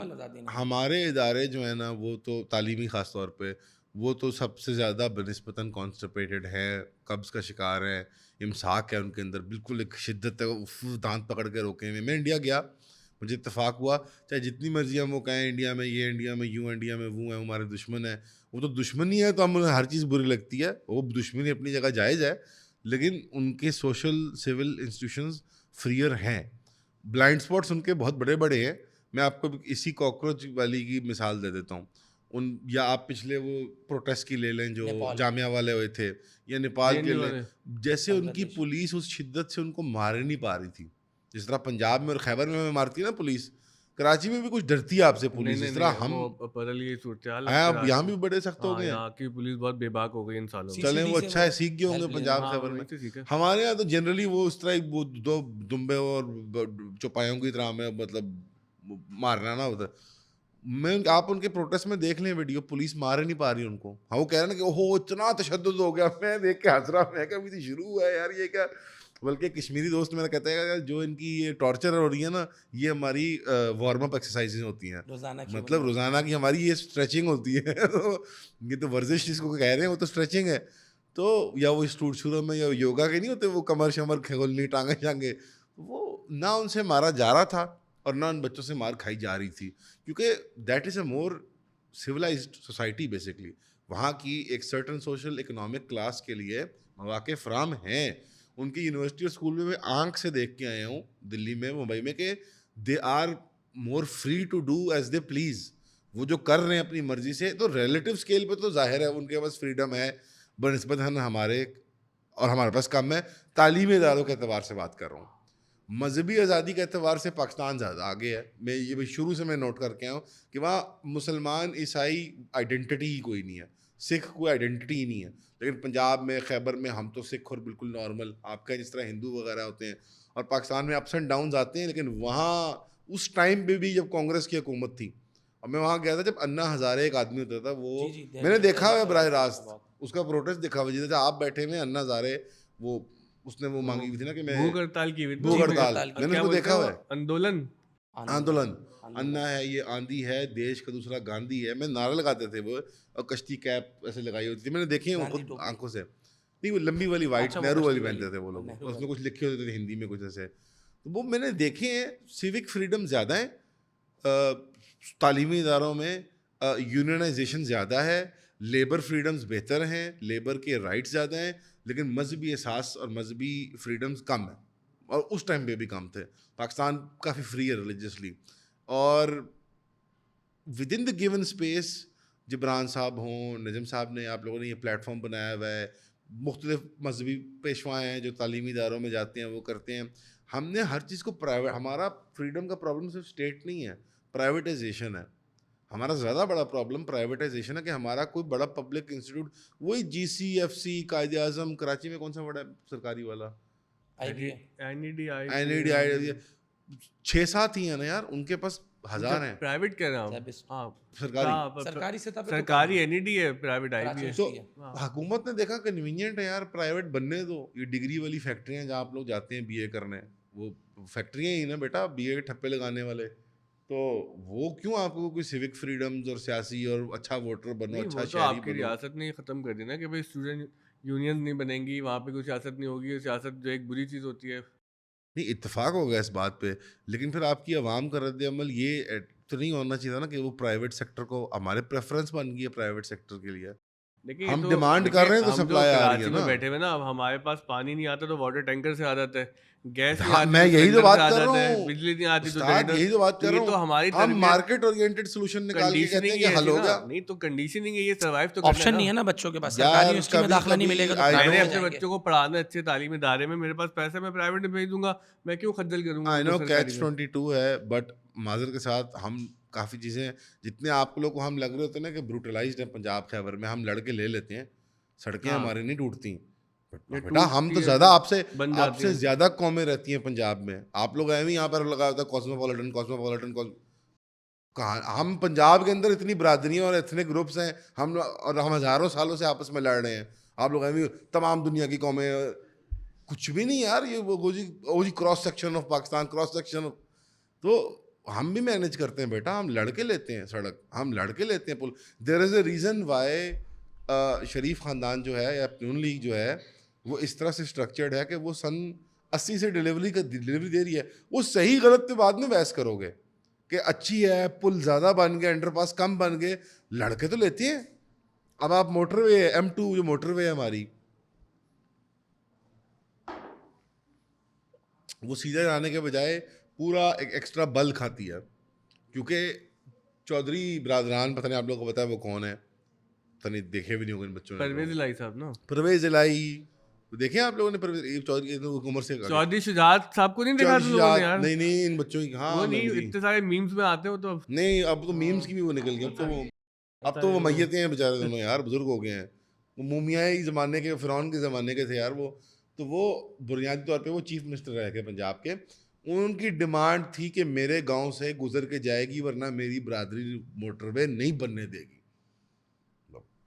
ہمارے ادارے جو ہیں نا وہ تو تعلیمی خاص طور پہ وہ تو سب سے زیادہ بنسبتاً کانسٹیپیٹڈ ہیں, قبض کا شکار ہیں, امساک ہے ان کے اندر, بالکل ایک شدت ہے, دانت پکڑ کے روکے ہوئے. میں انڈیا گیا, مجھے اتفاق ہوا, چاہے جتنی مرضی ہم وہ کہیں انڈیا میں یہ, انڈیا میں یوں, انڈیا میں وہ ہیں, ہمارے دشمن ہیں. وہ تو دشمنی ہے تو ہمیں ہر چیز بری لگتی ہے, وہ دشمنی اپنی جگہ جائز ہے, لیکن ان کے سوشل سول انسٹیٹیوشنز فریئر ہیں. بلائنڈ اسپاٹس ان کے بہت بڑے بڑے ہیں. میں آپ کو اسی کاکروچ والی کی مثال دے دیتا ہوں. یا آپ پچھلے وہ پروٹیسٹ کی لے لیں جو جامعہ والے ہوئے تھے, یا نیپال کے لیں, جیسے ان کی پولیس اس شدت سے ان کو مار نہیں پا رہی تھی جس طرح پنجاب میں اور خیبر میں مارتی ہے نا پولیس, کراچی میں بھی کچھ ڈرتی ہے آپ سے پولیس, جس طرح ہم آپ یہاں بھی بڑے سخت ہو گئے ہیں. یہاں کی پولیس بہت بے باک ہو گئی ان سالوں میں. چلیں وہ اچھا ہے, سیکھ گئے ہوں گے پنجاب خیبر میں. ہمارے یہاں تو جنرلی وہ اس طرح وہ دو دمبے اور چوپایوں کی طرح میں مطلب مارنا نہ ہوتا. میں آپ ان کے پروٹیسٹ میں دیکھ لیں ویڈیو, پولیس مار نہیں پا رہی ان کو. ہاں وہ کہہ رہے ہیں کہ اوہو اتنا تشدد ہو گیا. میں دیکھ کے ہنس رہا, میں کہ ابھی تو شروع ہوا ہے یار یہ کیا. بلکہ کشمیری دوست میرا کہتا ہے کہ جو ان کی یہ ٹارچر ہو رہی ہے نا, یہ ہماری وارم اپ ایکسرسائزز ہوتی ہیں, مطلب روزانہ کی ہماری یہ اسٹریچنگ ہوتی ہے. یہ تو ورزش جس کو کہہ رہے ہیں وہ تو اسٹریچنگ ہے. تو یا وہ اسٹوڈ شروع میں یا یوگا کے نہیں ہوتے وہ کمر شمر کھولنی ٹانگیں شانگیں, وہ نہ ان سے مارا جا رہا تھا اور نہ ان بچوں سے مار کھائی جا رہی تھی, کیونکہ that is a more civilised society basically. وہاں کی ایک سرٹن سوشل اکنامک کلاس کے لیے مواقع فراہم ہیں. ان کی یونیورسٹی اور اسکول میں میں آنکھ سے دیکھ کے آیا ہوں دلی میں, ممبئی میں, کہ they are more free to do as they please. وہ جو کر رہے ہیں اپنی مرضی سے, تو ریلیٹیو اسکیل پہ تو ظاہر ہے ان کے پاس فریڈم ہے بنسبت ہمارے, اور ہمارے پاس کم ہے. تعلیمی اداروں کے اعتبار سے بات کر رہا ہوں, مذہبی آزادی کے اعتبار سے پاکستان زیادہ آگے ہے. میں یہ شروع سے میں نوٹ کر کے آیا ہوں کہ وہاں مسلمان عیسائی آئیڈینٹی ہی کوئی نہیں ہے, سکھ کوئی آئیڈینٹی ہی نہیں ہے. لیکن پنجاب میں, خیبر میں ہم تو سکھ اور بالکل نارمل آپ کا جس طرح ہندو وغیرہ ہوتے ہیں, اور پاکستان میں اپس اینڈ ڈاؤنز آتے ہیں. لیکن وہاں اس ٹائم پہ بھی جب کانگریس کی حکومت تھی, اور میں وہاں گیا تھا جب انا ہزارے ایک آدمی ہوتا تھا, وہ میں نے دیکھا ہے براہ راست اس کا پروٹیسٹ دیکھا ہوا, جیسے آپ بیٹھے ہوئے انا ہزارے, وہ اس نے وہ مانگی ہوئی تھی نا کہ میں بھوک ہڑتال کی ہوئی تھی, بھوک ہڑتال, میں نے اس کو دیکھا ہوا ہے. آندولن انا ہے, یہ آندھی ہے, دیش کا دوسرا گاندھی ہے. میں نعرے لگاتے تھے وہ, اور کشتی کیپ ایسے لگائی ہوتی تھی, میں نے دیکھی ہیں خود آنکھوں سے. نہیں وہ لمبی والی وائٹ نہرو والی پہنتے تھے وہ لوگ, اس میں کچھ لکھے ہوتے تھے ہندی میں کچھ ایسے. تو وہ میں نے دیکھے ہیں. سیوک فریڈم زیادہ ہیں تعلیمی اداروں میں, یونینائزیشن زیادہ ہے, لیبر فریڈمز بہتر ہیں, لیبر کے رائٹس زیادہ ہیں, لیکن مذہبی احساس اور مذہبی فریڈمز کم ہیں, اور اس ٹائم پہ بھی کم تھے. پاکستان کافی فری ہے ریلیجیسلی, اور with in the given space Jibran صاحب ہوں, نجم صاحب نے, آپ لوگوں نے یہ پلیٹ فارم بنایا ہوا ہے, مختلف مذہبی پیشوائیں ہیں جو تعلیمی اداروں میں جاتے ہیں, وہ کرتے ہیں. ہم نے ہر چیز کو پرائیویٹ, ہمارا فریڈم کا پرابلم صرف اسٹیٹ نہیں ہے, پرائیویٹائزیشن ہے. ہمارا زیادہ بڑا پرابلم پرائیویٹائزیشن ہے, کہ ہمارا کوئی بڑا پبلک انسٹیٹیوٹ, وہی GCFC, قائد اعظم, کراچی میں کون سا بڑا سرکاری والا, NED 6-7 ہی ہیں نا یار, ان کے پاس ہزار ہیں. پرائیویٹ کہہ رہا ہوں, سرکاری NED ہے, پرائیویٹ IB ہے. تو حکومت نے دیکھا کنوینئنٹ ہے یار پرائیویٹ بننے دو. یہ ڈگری والی فیکٹریاں جہاں آپ لوگ جاتے ہیں BA کرنے, وہ فیکٹریاں ہی نا بیٹا, BA کے ٹھپے لگانے والے, تو وہ کیوں آپ کو کوئی سیوک فریڈمز اور سیاسی اور اچھا ووٹر بنو, نہیں اچھا وہ تو شہری آپ کی بنو. ریاست نے ختم کر دی نا کہ بھائی اسٹوڈنٹ یونین نہیں بنیں گی, وہاں پہ کوئی سیاست نہیں ہوگی, سیاست جو ایک بری چیز ہوتی ہے. نہیں اتفاق ہو گیا اس بات پہ, لیکن پھر آپ کی عوام کا رد عمل یہ تو نہیں ہونا چاہیے تھا نا کہ وہ پرائیویٹ سیکٹر کو, ہمارے پریفرنس بن گئی ہے پرائیویٹ سیکٹر کے لیے, دیکھیے ہم ڈیمانڈ کر رہے ہیں تو ہم جو سپلائی آ رہی ہے کراچی میں نا. بیٹھے ہوئے نا, اب ہمارے پاس پانی نہیں آتا تو واٹر ٹینکر سے آ جاتا ہے, گیس نہیں ہاں, آتی میں تو یہی تو سلنڈر بات سے آ کر جاتا رہا ہے, ہوں بجلی نہیں آتی تو استاد, یہی تو بات کر رہا یہ تو ہماری ہوں. ہم مارکیٹ اورینٹڈ سولوشن نکال کے کہتے ہیں کہ حل ہو گیا. نہیں تو کنڈیشننگ ہے, یہ سروائیو تو کرنا آپشن نہیں ہے نا بچوں کے پاس, سرکاری یونیورسٹی میں داخلہ نہیں ملے گا تو میں نے private میں اپنے جائیں گے. بچوں کو پڑھانا اچھے تعلیمی ادارے میں, میرے پاس پیسہ, میں پرائیویٹ میں بھیج دوں گا, میں کیوں خجل کروں گا. آئی نو کیچ 22 ہے, بٹ معذرت کے ساتھ ہم کافی چیزیں جتنے آپ لوگ کو ہم لگ رہے ہوتے ہیں نا کہ بروٹلائزڈ ہیں پنجاب خیبر میں, ہم لڑ کے لے لیتے ہیں, سڑکیں ہماری نہیں ٹوٹتی. بیٹا ہم تو زیادہ آپ سے زیادہ قومیں رہتی ہیں پنجاب میں. آپ لوگ ایویں یہاں پر لگا ہوتا ہے کاسموپولیٹن. ہم پنجاب کے اندر اتنی برادریاں اور ایتھنک گروپس ہیں, ہم ہزاروں سالوں سے آپس میں لڑ رہے ہیں. آپ لوگ ایویں تمام دنیا کی قومیں, کچھ بھی نہیں یار, یہ وہ جی cross section of Pakistan, cross section. تو ہم بھی مینیج کرتے ہیں بیٹا, ہم لڑ کے لیتے ہیں سڑک, ہم لڑ کے لیتے ہیں پل. دیر از اے ریزن وائی شریف خاندان جو ہے یا نون لیگ جو ہے وہ اس طرح سے اسٹرکچرڈ ہے کہ وہ سن 80 سے ڈلیوری دے رہی ہے. وہ صحیح غلط پہ بعد میں بحث کرو گے کہ اچھی ہے, پل زیادہ بن گئے, انڈر پاس کم بن گئے, لڑکے تو لیتے ہیں. اب آپ موٹر وے ہے, M2 جو موٹر وے ہے ہماری, وہ سیدھے جانے کے بجائے پورا ایک ایکسٹرا بل کھاتی ہے, کیونکہ چودھری برادران, پتہ نہیں آپ لوگوں کو پتا ہے وہ کون ہے, پتہ نہیں دیکھے بھی نہیں ہوگے ان بچوں نے. پرویز الہی صاحب نا, پرویز الہی دیکھیں آپ لوگوں نے, چودھری عمر سے چودھری شجاعت صاحب کو نہیں دیکھا تم لوگوں نے یار؟ نہیں ان بچوں کی, ہاں وہ نہیں, اتنے سارے میمز میں آتے ہو تو نہیں, اب تو میمز کی بھی وہ نکل گئی. اب تو وہ میتیں ہیں بیچارے دونوں یار, بزرگ ہو گئے ہیں. وہ مومیائی زمانے کے, فرعون کے زمانے کے تھے یار وہ. تو وہ بنیادی طور پہ وہ چیف منسٹر رہ گئے پنجاب کے. ان کی ڈیمانڈ تھی کہ میرے گاؤں سے گزر کے جائے گی ورنہ میری برادری موٹر وے نہیں بننے دے گی.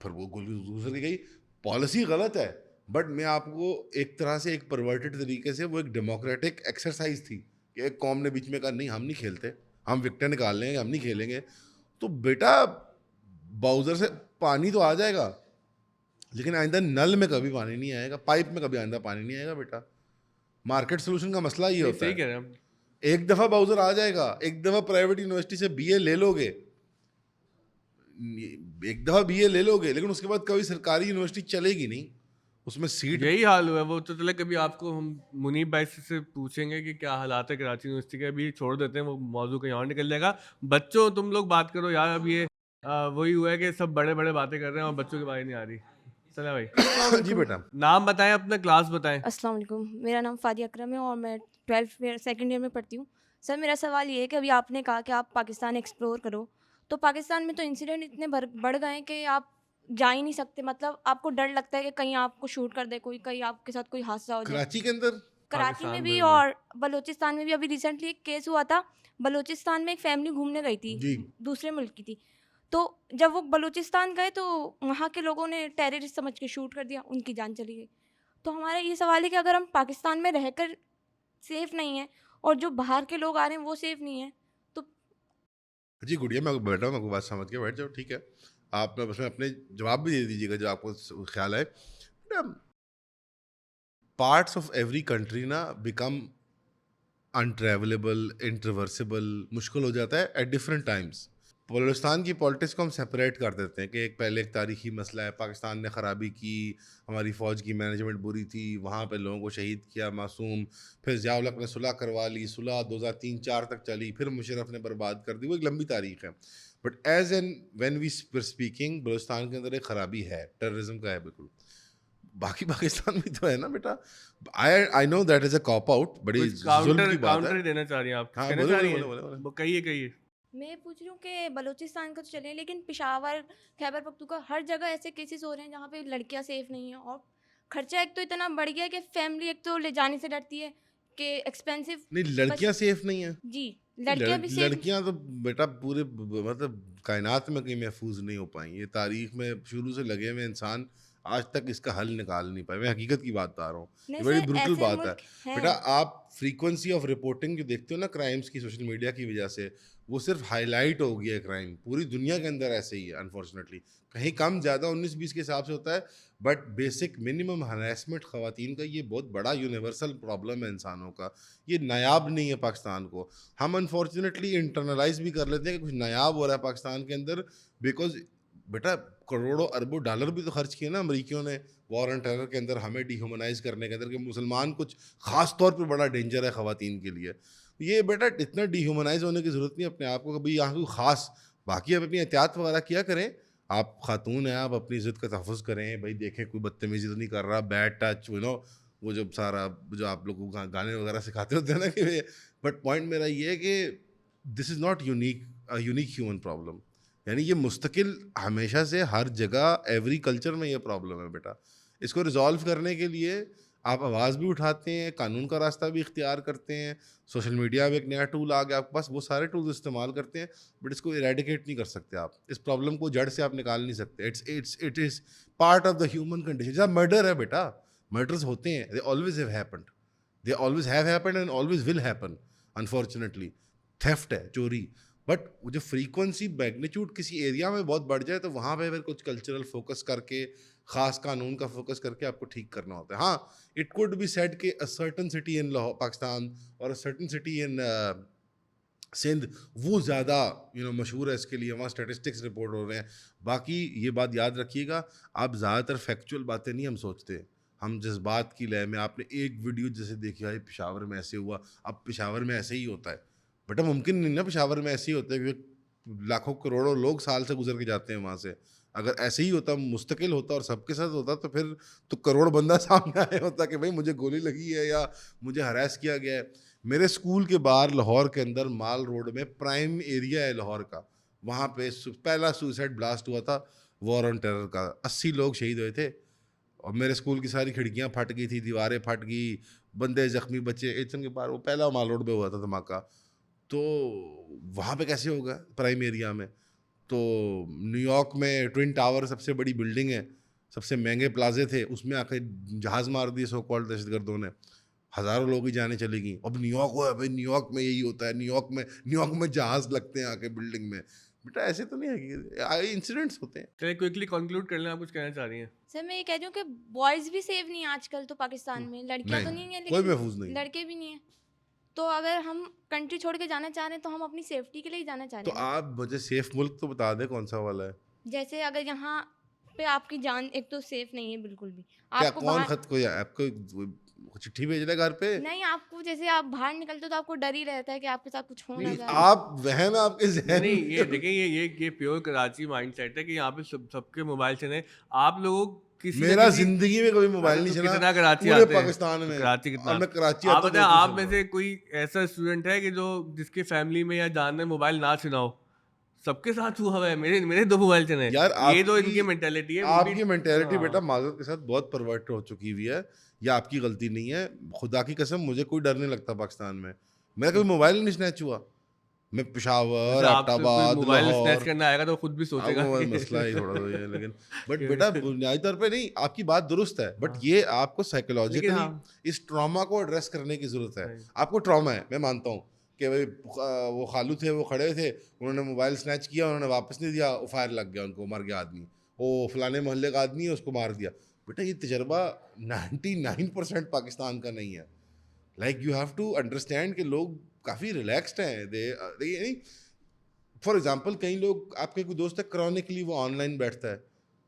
پھر وہ گزر کے گئی. پالیسی غلط ہے, بٹ میں آپ کو ایک طرح سے ایک پرورٹڈ طریقے سے وہ ایک ڈیموکریٹک ایکسرسائز تھی کہ ایک قوم نے بیچ میں کہا نہیں ہم نہیں کھیلتے, ہم وکٹیں نکال لیں گے, ہم نہیں کھیلیں گے. تو بیٹا باؤزر سے پانی تو آ جائے گا, لیکن آئندہ نل میں کبھی پانی نہیں آئے گا, پائپ میں کبھی آئندہ پانی نہیں آئے گا. بیٹا مارکیٹ سولوشن کا مسئلہ یہ ہوتا ہے, ایک دفعہ باؤزر آ جائے گا, ایک دفعہ پرائیویٹ یونیورسٹی سے BA لے لو گے, ایک دفعہ BA لے لو گے, لیکن اس کے بعد کبھی سرکاری یونیورسٹی چلے گی نہیں, اس میں سیٹ. یہی حال ہوا ہے. وہ تو چلے کبھی آپ کو ہم منیب بھائی سے پوچھیں گے کہ کیا حالات ہے کراچی یونیورسٹی کے, ابھی چھوڑ دیتے ہیں, وہ موضوع کہیں اور نکل جائے گا. بچوں تم لوگ بات کرو یار, اب یہ وہی ہوا ہے کہ سب بڑے بڑے باتیں کر رہے ہیں اور بچوں کی باتیں نہیں آ رہی. چلے بھائی جی بیٹا نام بتائیں, اپنا کلاس بتائیں. السلام علیکم, میرا نام فادیہ اکرم ہے اور میں 12 سیکنڈ ایئر میں پڑھتی ہوں. سر میرا سوال یہ ہے کہ ابھی آپ نے کہا کہ آپ پاکستان ایکسپلور کرو, تو پاکستان میں تو انسیڈنٹ اتنے بڑھ گئے ہیں کہ آپ جا ہی نہیں سکتے. مطلب آپ کو ڈر لگتا ہے کہ کہیں آپ کو شوٹ کر دے کوئی, کہیں آپ کے ساتھ کوئی حادثہ ہو جائے. کراچی کے اندر, کراچی میں بھی اور بلوچستان میں بھی. ابھی ریسنٹلی ایک کیس ہوا تھا, بلوچستان میں ایک فیملی گھومنے گئی تھی, دوسرے ملک کی تھی. تو جب وہ بلوچستان گئے تو وہاں کے لوگوں نے ٹیررسٹ سمجھ کے شوٹ کر دیا, ان کی جان چلی گئی. تو ہمارا یہ سوال ہے کہ اگر ہم پاکستان میں رہ کر سیف نہیں ہیں اور جو باہر کے لوگ آ رہے ہیں وہ سیف نہیں ہیں تو. جی گڑیا میں بیٹھا ہوں, میں بات سمجھ کے بیٹھ جاؤ, ٹھیک ہے. آپ بس میں اپنے جواب بھی دے دیجیے گا جو آپ کو خیال ہے. پارٹس آف ایوری کنٹری نا بیکم انٹریولیبل, انٹریورسیبل, مشکل ہو جاتا ہے ایٹ ڈفرینٹ ٹائمس. بلوچستان کی پالیٹکس کو ہم سپریٹ کر دیتے ہیں کہ ایک پہلے ایک تاریخی مسئلہ ہے, پاکستان نے خرابی کی, ہماری فوج کی مینجمنٹ بری تھی, وہاں پہ لوگوں کو شہید کیا معصوم, پھر ضیاء الحق نے صلح کروا لی, صلح 2003-4 تک چلی, پھر مشرف نے برباد کر دی. وہ ایک لمبی تاریخ ہے. But as and when we speaking, Balochistan کے اندر ایک خرابی ہے, ٹیررزم کا ہے بالکل. باقی پاکستان میں تو ہے نا بیٹا. آئی know that is a کاپ out, بڑی ظلم کی بات ہے. دینا چاہ رہی ہیں آپ, ہاں کہیے. میں پوچھ رہی ہوں کہ بلوچستان کا تو چلے, لیکن پشاور, خیبر پختونخوا, ہر جگہ ایسے کیسز ہو رہے ہیں جہاں پہ لڑکیاں سیف نہیں ہیں, اور خرچہ ایک تو اتنا بڑھ گیا کہ فیملی ایک تو لے جانے سے ڈرتی ہے کہ ایکسپینسو. نہیں لڑکیاں سیف نہیں ہیں. جی لڑکیاں بھی سیف. لڑکیاں تو بیٹا پورے مطلب کائنات میں کہیں محفوظ نہیں ہو پائیں. یہ تاریخ میں شروع سے لگے ہوئے انسان آج تک اس کا حل نکال نہیں پائے. میں حقیقت کی بات بتا رہا ہوں, نہیں یہ بڑی سر، بروٹل ایسے بات ہے ملک ہیں. بیٹا. آپ فریکوینسی آف رپورٹنگ جو دیکھتے ہو نا کرائمس کی سوشل میڈیا کی وجہ سے, وہ صرف ہائی لائٹ ہو گیا ہے کرائم. پوری دنیا کے اندر ایسے ہی ہے انفارچونیٹلی, کہیں کم زیادہ 19-20 کے حساب سے ہوتا ہے, بٹ بیسک منیمم ہراسمنٹ خواتین کا یہ بہت بڑا یونیورسل پرابلم ہے انسانوں کا. یہ نایاب نہیں ہے پاکستان کو. ہم انفارچونیٹلی انٹرنلائز بھی کر لیتے ہیں کہ کچھ نایاب ہو رہا ہے پاکستان کے اندر, بیکاز بیٹا کروڑوں اربوں ڈالر بھی تو خرچ کیے نا امریکیوں نے وار اینڈ ٹیرر کے اندر, ہمیں ڈی ہیومنائز کرنے کے اندر, کہ مسلمان کچھ خاص طور پہ بڑا ڈینجر ہے خواتین کے لیے. یہ بیٹا اتنا ڈی ہیومنائز ہونے کی ضرورت نہیں اپنے آپ کو کہ بھائی یہاں کوئی خاص. باقی آپ اپنی احتیاط وغیرہ کیا کریں, آپ خاتون ہیں, آپ اپنی عزت کا تحفظ کریں بھائی, دیکھیں کوئی بدتمیزی تو نہیں کر رہا, بیڈ ٹچ وہ جو سارا جو آپ لوگ کو گانے وغیرہ سکھاتے ہوتے ہیں نا کہ. بٹ پوائنٹ میرا یہ ہے کہ this is not unique human problem. یعنی یہ مستقل ہمیشہ سے ہر جگہ ایوری کلچر میں یہ پرابلم ہے بیٹا. اس کو ریزالو کرنے کے لیے آپ آواز بھی اٹھاتے ہیں, قانون کا راستہ بھی اختیار کرتے ہیں, سوشل میڈیا میں ایک نیا ٹول آ گیا آپ کے پاس, وہ سارے ٹولز استعمال کرتے ہیں, بٹ اس کو ایریڈیکیٹ نہیں کر سکتے آپ. اس پرابلم کو جڑ سے آپ نکال نہیں سکتے. It is part of the human condition. جب مرڈر ہے بیٹا, مرڈرز ہوتے ہیں, they always have happened, they always have happened and always will happen unfortunately. Theft ہے, چوری, بٹ جو فریکوینسی میگنیچیوڈ کسی ایریا میں بہت بڑھ جائے تو وہاں پہ پھر کچھ کلچرل فوکس کر کے, خاص قانون کا فوکس کر کے آپ کو ٹھیک کرنا ہوتا ہے. ہاں اٹ کوڈ بی سیڈ کہ a certain city in Pakistan اور a certain city in Sindh وہ زیادہ مشہور ہے اس کے لیے, وہاں اسٹیٹسٹکس رپورٹ ہو رہے ہیں. باقی یہ بات یاد رکھیے گا, آپ زیادہ تر فیکچوئل باتیں نہیں ہم سوچتے, ہم جذبات کی لے میں. آپ نے ایک ویڈیو جیسے دیکھی ہے پشاور میں ایسے ہوا, اب پشاور میں ایسے ہی ہوتا ہے بیٹا, ممکن نہیں نا پشاور میں ایسے ہی ہوتا ہے کیونکہ لاکھوں کروڑوں لوگ سال سے گزر کے جاتے ہیں وہاں سے. اگر ایسے ہی ہوتا, مستقل ہوتا اور سب کے ساتھ ہوتا تو پھر تو کروڑ بندہ سامنے آیا ہوتا کہ بھائی مجھے گولی لگی ہے یا مجھے ہراس کیا گیا ہے. میرے اسکول کے باہر لاہور کے اندر مال روڈ میں پرائم ایریا ہے لاہور کا, وہاں پہ پہلا سوسائڈ بلاسٹ ہوا تھا وار آن ٹیرر کا. 80 لوگ شہید ہوئے تھے اور میرے اسکول کی ساری کھڑکیاں پھٹ گئی تھی, دیواریں پھٹ گئی, بندے زخمی بچے. ایچن کے باہر وہ پہلا مال روڈ پہ ہوا تھا دھماکہ. تو وہاں پہ کیسے ہوگا پرائم ایریا میں؟ تو نیو یارک میں ٹوئن ٹاور سب سے بڑی بلڈنگ ہے, سب سے مہنگے پلازے تھے, اس میں آ کے جہاز مار دیے سو کالڈ دہشت گردوں نے, ہزاروں لوگ ہی جانے چلی گئیں. اب نیو یارک ہوا ہے بھائی, نیو یارک میں یہی ہوتا ہے, نیو یارک میں جہاز لگتے ہیں آ کے بلڈنگ میں. بیٹا ایسے تو نہیں ہے, انسیڈنٹس ہوتے ہیں. چلیے کوئکلی کنکلوڈ کر لیں, آپ کچھ کہنا چاہ رہی ہیں؟ سر میں یہ کہہ رہی ہوں کہ بوائز بھی سیف نہیں ہیں آج کل تو پاکستان میں, لڑکیاں تو نہیں ہیں کوئی لیکن محفوظ نہیں, لڑکے بھی نہیں ہیں. تو اگر ہم کنٹری چھوڑ کے جانا چاہ رہے ہیں تو ہم اپنی سیفٹی کے لیے ہی جانا چاہ رہے تو ہیں. آپ مجھے سیف ملک تو بتا دیں کون سا والا ہے. جیسے اگر یہاں پہ آپ کی جان ایک تو سیف نہیں ہے بالکل بھی. کیا آپ کو کون خط کوئی آپ کو چٹھی بھیج رہا ہے گھر پہ؟ نہیں, آپ کو جیسے آپ باہر نکلتے تو آپ کو ڈر ہی رہتا ہے کہ آپ کے ساتھ کچھ ہو نہ جائے. آپ وہم ہے آپ کے ذہن. نہیں یہ دیکھیں یہ پیور کراچی مائنڈ سیٹ ہے کہ یہاں پہ سب کے موبائل چلے. آپ لوگ میرا زندگی میں کبھی موبائل نہیں چلا. کتنا کراچی پورے آتے ہیں پاکستان میں کراچی کتنا, میں کراچی آپ بتائیں آپ میں سے کوئی ایسا اسٹوڈنٹ ہے کہ جو جس کے فیملی میں یا جان میں موبائل نہ چلا ہو؟ سب کے ساتھ ہوا ہے. میرے 2 موبائل چلے یار. یہ تو ان کی مینٹیلٹی ہے. آپ کی مینٹیلٹی بیٹا معذرت کے ساتھ بہت پرورٹ ہو چکی ہوئی ہے, یہ آپ کی غلطی نہیں ہے. خدا کی قسم مجھے کوئی ڈر نہیں لگتا پاکستان میں. میرا کبھی موبائل نہیں اسنیچ ہوا. میں پشاور, آبٹ آباد, لاہور کرنا آئے گا تو خود بھی سوچے گا مسئلہ ہی تھوڑا سا ہے. لیکن بٹ بیٹا بنیادی طور پہ نہیں, آپ کی بات درست ہے, بٹ یہ آپ کو سائیکولوجیکلی اس ٹراما کو ایڈریس کرنے کی ضرورت ہے. آپ کو ٹراما ہے, میں مانتا ہوں کہ بھائی وہ خالو تھے, وہ کھڑے تھے, انہوں نے موبائل اسنیچ کیا, انہوں نے واپس نہیں دیا, وہ فائر لگ گیا, ان کو مر گیا آدمی, وہ فلانے محلے کا آدمی ہے اس کو مار دیا. بیٹا یہ تجربہ 99% پاکستان کا نہیں ہے. Like you have to understand کہ لوگ کافی ریلیکسڈ ہیں. فار ایگزامپل کئی لوگ, آپ کے کوئی دوست ہے کرونیکلی وہ آن لائن بیٹھتا ہے,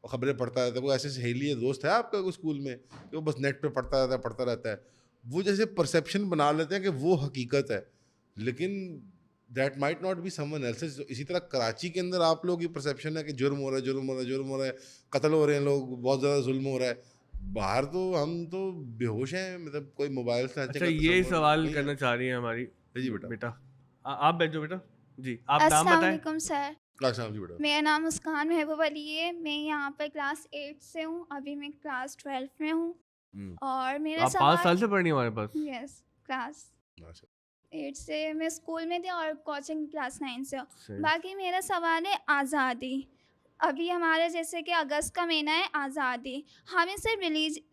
وہ خبریں پڑھتا رہتا ہے, کوئی ایسے سہیلی ہے, دوست ہے آپ کا کوئی اسکول میں کہ وہ بس نیٹ پہ پڑھتا رہتا ہے. وہ جیسے پرسیپشن بنا لیتے ہیں کہ وہ حقیقت ہے, لیکن that might not be someone else. اسی طرح کراچی کے اندر آپ لوگ یہ پرسیپشن ہے کہ جرم ہو رہا ہے, قتل ہو رہے ہیں لوگ, بہت زیادہ ظلم ہو رہا ہے. باہر تو ہم تو بے ہوش ہیں, مطلب کوئی موبائل سے. اچھا یہ سوال کرنا چاہ رہی ہیں ہماری جی بیٹا, آپ بیٹھو بیٹا. جی آپ نام السلام بتائیں. علیکم سر. جی بیٹا. میرا نام مسکان محبوب علی ہے. میں یہاں پر کلاس 8 سے ہوں, ابھی میں کلاس 12 میں ہوں. اور میرا آپ 5 سال سے پڑھ رہی ہیں ہمارے پاس؟ یس, کلاس 8 سے میں اسکول میں تھی اور کوچنگ کلاس 9 سے. باقی میرا سوال ہے آزادی. ابھی ہمارے جیسے کہ اگست کا مہینہ ہے آزادی, ہمیں صرف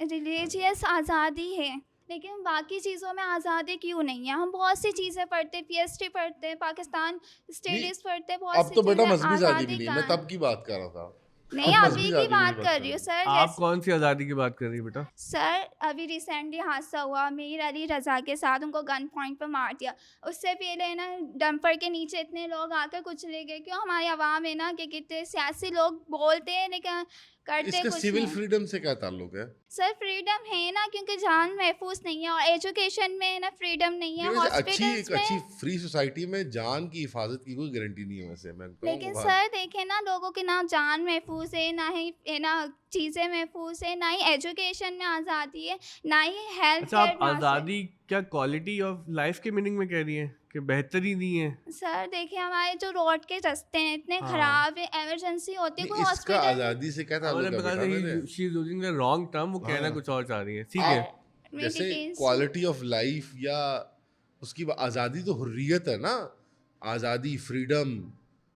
ریلیجیس آزادی ہے لیکن باقی چیزوں میں آزادی کیوں نہیں ہے؟ ہم بہت سی چیزیں پڑھتے ہیں, پی ایس ٹی پڑھتے ہیں, پاکستان اسٹڈیز پڑھتے ہیں, بہت اب سی تو بیٹا چیزیں. مذہبی آزادی آزادی ملی, کہاں میں ہے؟ تب کی بات کر رہا تھا. نہیں ابھی کی بات کر رہی ہوں سر. آپ کون سی آزادی کی بات کر رہی ہیں بیٹا؟ سر ابھی ریسنٹلی حادثہ ہوا میر علی رضا کے ساتھ, ان کو گن پوائنٹ پہ مار دیا. اس سے پہلے نا ڈمپر کے نیچے اتنے لوگ آ کر کچھ لے گئے. کیوں ہماری عوام ہے نا کہ کتنے سیاسی لوگ بولتے ہیں لیکن کرتے اس کا کچھ سول نہیں. فریڈم سے کیا تعلق ہے؟ سر فریڈم ہے نا کیونکہ جان محفوظ نہیں ہے, اور ایجوکیشن میں نا فریڈم نہیں ہے, ہاسپٹلس میں. اچھی فری سوسائٹی میں جان کی حفاظت کی کوئی گارنٹی نہیں ہے ویسے. میں لیکن سر دیکھیں نا لوگوں کی نہ جان محفوظ ہے, نہ ہی نا چیزیں محفوظ ہے, نہ ہی ایجوکیشن میں آزادی ہے, نہ ہی ہیلتھ اچھا کیئر. آپ آزادی کیا کوالٹی آف لائف کے میننگ میں کہہ رہی ہیں کہ بہتری نہیں ہے؟ سر دیکھیں ہمارے جو روڈ کے رستے ہیں اتنے خراب ہیں, ایمرجنسی ہوتی ہے, کوئی اس کا ہاسپٹل. آزادی سے کیا تعلق ہے؟ She is using the wrong term, وہ کہنا کچھ اور چاہ رہی ہے. ٹھیک ہے, جیسے کوالٹی آف لائف یا اس کی آزادی تو حریت ہے نا, آزادی فریڈم.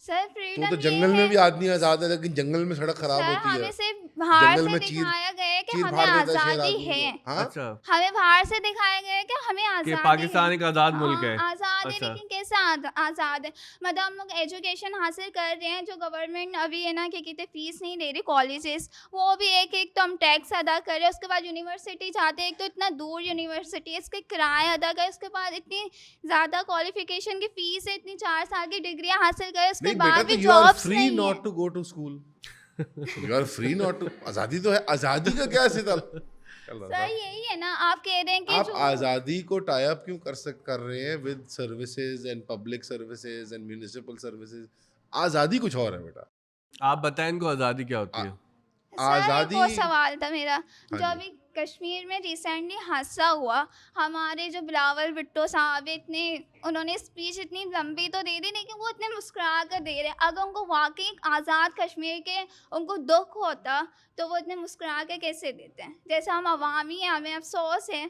سر فریڈم تو جنگل میں بھی آدمی آزاد ہے لیکن جنگل میں سڑک خراب ہوتی ہے. ہمیں صرف باہر سے دکھایا گیا ہے کہ ہمیں آزادی ہے. اچھا ہمیں باہر سے دکھایا گیا ہے کہ ہمیں آزادی ہے, پاکستان ایک آزاد ملک ہے. آزاد ہے لیکن کیسے آزاد ہے؟ مطلب ہم لوگ ایجوکیشن حاصل کر رہے ہیں, جو گورنمنٹ ابھی ہے نا کہ کتنے فیس نہیں دے رہی کالجز, وہ بھی ایک تو ہم ٹیکس ادا کر رہے ہیں. اس کے بعد یونیورسٹی جاتے ہیں, ایک تو اتنا دور یونیورسٹی ہے, اس کے کرایہ ادا کرے, اس کے بعد اتنی زیادہ کوالیفیکیشن کی فیس ہے, اتنی 4 سال کی ڈگریاں حاصل کرے, اس کے بعد بھی جابس نہیں ہے. not to go to school. You are free not to. آزادی تو ہے, آزادی کا کیا سیدھا؟ سر یہی ہے نا, آپ کہہ رہے ہیں کہ آپ آزادی کو ٹائی اپ کیوں کر رہے ہیں with services and public services and municipal services? آزادی کچھ اور ہے بیٹا. آپ بتائیں ان کو آزادی کیا ہوتی ہے؟ آزادی وہ سوال تھا میرا. جو ابھی کشمیر میں ریسنٹلی حادثہ ہوا, ہمارے جو بلاول بھٹو صاحب اتنے, انہوں نے اسپیچ اتنی لمبی تو دے دی لیکن وہ اتنے مسکرا کر دے رہے. اگر ان کو واقعی آزاد کشمیر کے ان کو دکھ ہوتا تو وہ اتنے مسکرا کے کیسے دیتے ہیں؟ جیسے ہم عوامی ہیں, ہمیں افسوس ہے.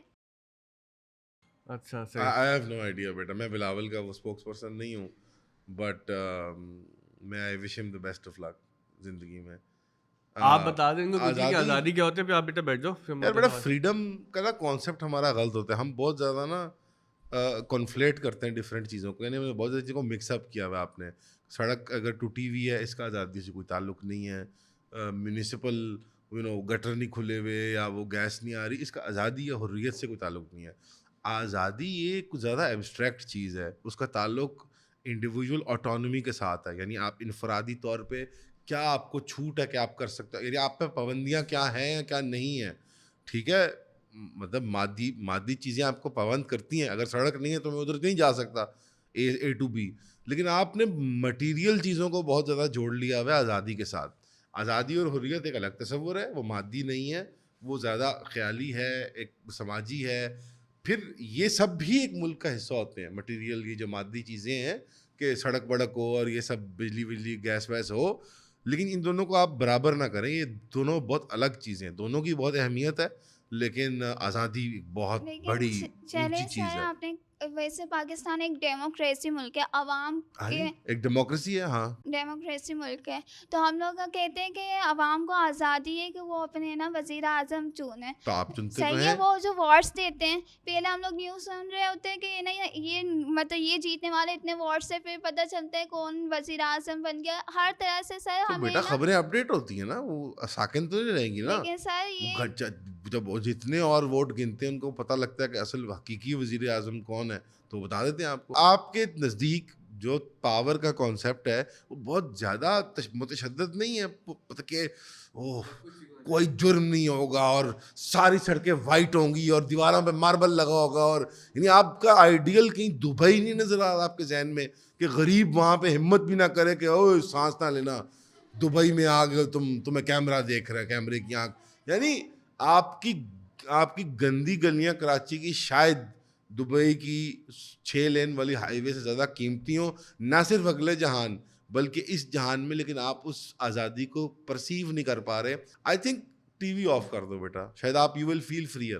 اچھا I have no idea بیٹا, میں بلاول کا وہ اسپوکس پرسن نہیں ہوں, بٹ میں آئی وش ہم دا بیسٹ آف لک زندگی میں. آپ بتا دیں گے کہ آزادی کیا ہوتی ہے, پھر آپ بیٹا بیٹھ جاؤ. یار بیٹا فریڈم کا نا کانسیپٹ ہمارا غلط ہوتا ہے, ہم بہت زیادہ نا کنفلیٹ کرتے ہیں ڈفرینٹ چیزوں کو, یعنی بہت زیادہ چیزوں کو مکس اپ کیا ہوا آپ نے. سڑک اگر ٹوٹی ہوئی ہے اس کا آزادی سے کوئی تعلق نہیں ہے, میونسپل گٹر نہیں کھلے ہوئے یا وہ گیس نہیں آ رہی, اس کا آزادی یا حریت سے کوئی تعلق نہیں ہے. آزادی یہ کچھ زیادہ ایبسٹریکٹ چیز ہے, اس کا تعلق انڈیویجول آٹونومی کے ساتھ ہے, یعنی آپ انفرادی طور پہ کیا آپ کو چھوٹ ہے کہ آپ کر سکتے ہو, یعنی آپ پہ پابندیاں کیا ہیں کیا نہیں ہیں. ٹھیک ہے, مطلب مادی چیزیں آپ کو پابند کرتی ہیں, اگر سڑک نہیں ہے تو میں ادھر نہیں جا سکتا اے ٹو بی, لیکن آپ نے مٹیریل چیزوں کو بہت زیادہ جوڑ لیا ہوا ہے آزادی کے ساتھ. آزادی اور حریت ایک الگ تصور ہے, وہ مادی نہیں ہے, وہ زیادہ خیالی ہے, ایک سماجی ہے. پھر یہ سب بھی ایک ملک کا حصہ ہوتے ہیں, مٹیریل یہ جو مادی چیزیں ہیں کہ سڑک بڑک ہو اور یہ سب بجلی گیس ویس ہو, لیکن ان دونوں کو آپ برابر نہ کریں, یہ دونوں بہت الگ چیزیں ہیں, دونوں کی بہت اہمیت ہے, لیکن آزادی بہت بڑی اونچی چیز ہے. آپ نے ویسے پاکستان ایک ڈیموکریسی ملک ہے, عوام کے ایک ڈیموکریسی ہے, ہاں ڈیموکریسی ملک ہے, تو ہم لوگ کہتے ہیں کہ عوام کو آزادی ہے کہ وہ اپنے نا وزیر اعظم چنیں. تو آپ چنتے صحیح ہے, وہ جو وارڈس دیتے ہیں, پہلے ہم لوگ نیوز سن رہے ہوتے ہیں کہ نہیں یہ مطلب یہ جیتنے والے اتنے وارڈ سے, پھر پتہ چلتا ہے کون وزیر اعظم بن گیا. ہر طرح سے سر ہمیں بیٹا خبریں اپڈیٹ ہوتی ہیں نا, وہ ساکن تو نہیں رہیں گی نا. لیکن سر یہ جب جتنے اور ووٹ گنتے ہیں ان کو پتہ لگتا ہے کہ اصل حقیقی وزیر اعظم کون ہے, تو بتا دیتے ہیں آپ کو. آپ کے نزدیک جو پاور کا کانسیپٹ ہے وہ بہت زیادہ متشدد نہیں ہے کہ کوئی جرم نہیں ہوگا اور ساری سڑکیں وائٹ ہوں گی اور دیواروں پہ ماربل لگا ہوگا, اور یعنی آپ کا آئیڈیل کہیں دبئی نہیں نظر آ رہا آپ کے ذہن میں کہ غریب وہاں پہ ہمت بھی نہ کرے کہ او سانس نہ لینا, دبئی میں آ گئے تمہیں کیمرہ دیکھ رہا ہے, کیمرے کی آنکھ. یعنی آپ کی گندی گلیاں کراچی کی شاید دبئی کی 6 لین والی ہائی وے سے زیادہ قیمتی ہوں, نہ صرف اگلے جہان بلکہ اس جہان میں, لیکن آپ اس آزادی کو پرسیو نہیں کر پا رہے. I think T V of کر دو بیٹا, شاید آپ یو ول فیل فریئر.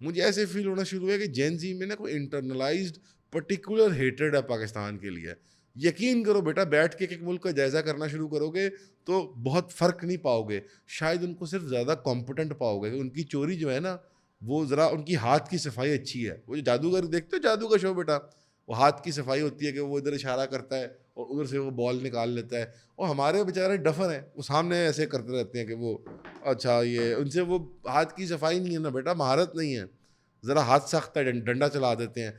مجھے ایسے فیل ہونا شروع ہوا کہ جین زی میں نا کوئی انٹرنلائزڈ پرٹیکولر ہیٹریڈ ہے پاکستان کے لیے. یقین کرو بیٹا, بیٹھ کے ایک ملک کا جائزہ کرنا شروع کرو گے تو بہت فرق نہیں پاؤ گے, شاید ان کو صرف زیادہ کمپٹنٹ پاؤ گے. ان کی چوری جو ہے نا وہ ذرا ان کی ہاتھ کی صفائی اچھی ہے. وہ جو جادوگر دیکھتے ہو جادو کا شو بیٹا, وہ ہاتھ کی صفائی ہوتی ہے کہ وہ ادھر اشارہ کرتا ہے اور ادھر سے وہ بال نکال لیتا ہے. اور ہمارے بیچارے ڈفر ہیں, وہ سامنے ایسے کرتے رہتے ہیں کہ وہ اچھا یہ ان سے وہ ہاتھ کی صفائی نہیں ہے نا بیٹا, مہارت نہیں ہے, ذرا ہاتھ سخت ہے, ڈنڈا چلا دیتے ہیں.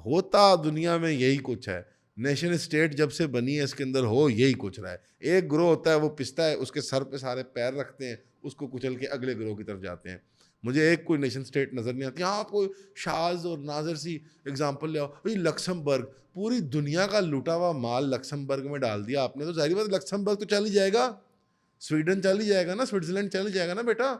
ہوتا دنیا میں یہی کچھ ہے. نیشن اسٹیٹ جب سے بنی ہے اس کے اندر ہو یہی کچھ رہا ہے. ایک گروہ ہوتا ہے وہ پستا ہے, اس کے سر پہ سارے پیر رکھتے ہیں, اس کو کچل کے اگلے گروہ کی طرف جاتے ہیں. مجھے ایک کوئی نیشن اسٹیٹ نظر نہیں آتی. ہاں آپ کو شاذ اور ناظر سی اگزامپل لے آؤ, بھائی لکسمبرگ, پوری دنیا کا لوٹا ہوا مال لکسمبرگ میں ڈال دیا آپ نے, تو ظاہری بات لکسمبرگ تو چل ہی جائے گا, سویڈن چل ہی جائے گا نا, سوئٹزرلینڈ چل ہی جائے گا نا بیٹا.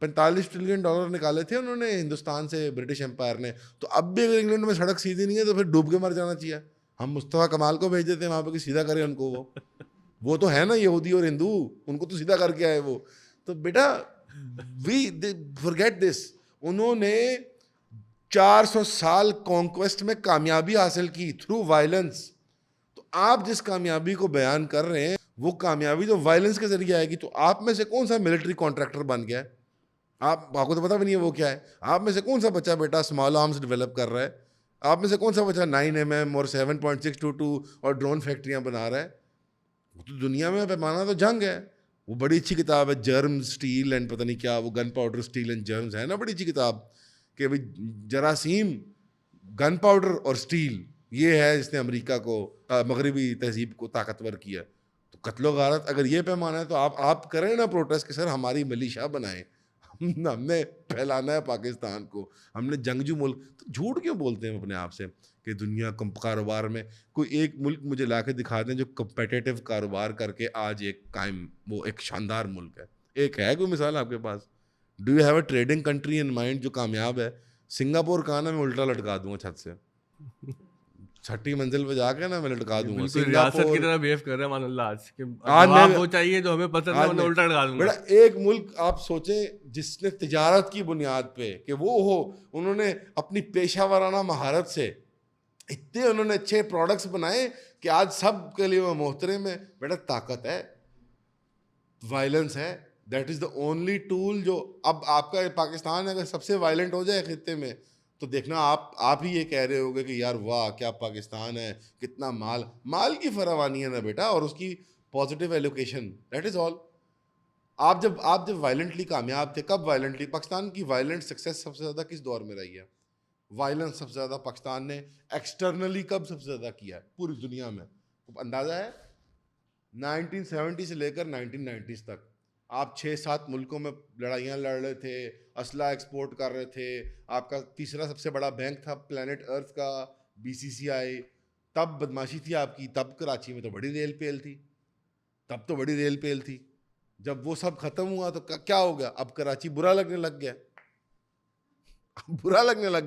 $45 ٹریلین نکالے تھے انہوں نے ہندوستان سے, برٹش امپائر نے. تو اب بھی اگر انگلینڈ میں سڑک سیدھی نہیں ہے تو پھر ڈوب کے مر جانا چاہیے. ہم مصطفیٰ کمال کو بھیج دیتے ہیں وہاں پہ کہ سیدھا کرے ان کو. وہ تو ہے نا یہودی اور ہندو, ان کو تو سیدھا کر کے آئے وہ. تو بیٹا وی فورگیٹ دس. انہوں نے 400 سال کانکویسٹ میں کامیابی حاصل کی تھرو وائلنس. تو آپ جس کامیابی کو بیان کر رہے ہیں وہ کامیابی تو وائلنس کے ذریعے آئے گی. تو آپ میں سے کون سا ملٹری کانٹریکٹر بن گیا ہے؟ آپ کو تو پتہ بھی نہیں ہے وہ کیا ہے. آپ میں سے کون سا بچہ بیٹا اسمال آرمز ڈیولپ کر رہا ہے؟ آپ میں سے کون سا بچہ 9mm اور 7.622 اور ڈرون فیکٹریاں بنا رہا ہے؟ وہ تو دنیا میں پیمانہ تو جنگ ہے. وہ بڑی اچھی کتاب ہے جرم اسٹیل اینڈ پتہ نہیں کیا, وہ گن پاؤڈر اسٹیل اینڈ جرمز ہے نا, بڑی اچھی کتاب کہ بھائی جراثیم, گن پاؤڈر اور اسٹیل, یہ ہے جس نے امریکہ کو, مغربی تہذیب کو طاقتور کیا. تو قتل و غارت اگر یہ پیمانہ ہے تو آپ کریں نا پروٹیسٹ کہ سر ہماری ملیشیا بنائیں, ہم نے پھیلانا ہے پاکستان کو, ہم نے جنگجو ملک. تو جھوٹ کیوں بولتے ہیں اپنے آپ سے کہ دنیا کاروبار میں کوئی ایک ملک مجھے لا کے دکھا دیں جو کمپیٹیٹو کاروبار کر کے آج ایک قائم, وہ ایک شاندار ملک ہے. ایک ہے کوئی مثال آپ کے پاس؟ Do you have a trading country in mind جو کامیاب ہے؟ سنگاپور کا نا میں الٹا لٹکا دوں گا چھت سے, 6ٹھی منزل پہ جا کے نا میں لٹکا دوں گا. ریاست کی طرح بیہیو کر رہے ہیں مان اللہ آج کہ جواب وہ چاہیے جو ہمیں پسند ہے, انہیں الٹا لٹکا دوں گا. ایک ملک آپ سوچیں جس نے تجارت کی بنیاد پہ کہ وہ ہو, انہوں نے اپنی پیشہ ورانہ مہارت سے اتنے انہوں نے اچھے پروڈکٹس بنائے کہ آج سب کے لیے وہ محترم ہے. بیٹا طاقت ہے, وائلنس ہے, that is the only tool. جو اب آپ کا پاکستان اگر سب سے وائلنٹ ہو جائے خطے میں تو دیکھنا آپ ہی یہ کہہ رہے ہوگے کہ یار واہ کیا پاکستان ہے, کتنا مال کی فراوانی ہے نا بیٹا, اور اس کی پازیٹیو ایلوکیشن, دیٹ از آل. آپ جب وائلنٹلی کامیاب تھے, کب وائلنٹلی پاکستان کی وائلنٹ سکسیس سب سے زیادہ کس دور میں رہی ہے؟ وائلنس سب سے زیادہ پاکستان نے ایکسٹرنلی کب سب سے زیادہ کیا ہے پوری دنیا میں؟ اندازہ ہے 1970 سے لے کر 1990 تک آپ 6-7 ملکوں میں لڑائیاں لڑ رہے تھے, اسلحہ ایکسپورٹ کر رہے تھے. آپ کا تیسرا سب سے بڑا بینک تھا پلانٹ ارتھ کا BCCI. تب بدماشی تھی آپ کی, تب کراچی میں تو بڑی ریل پیل تھی. جب وہ سب ختم ہوا تو کیا ہو گیا؟ اب کراچی برا لگنے لگ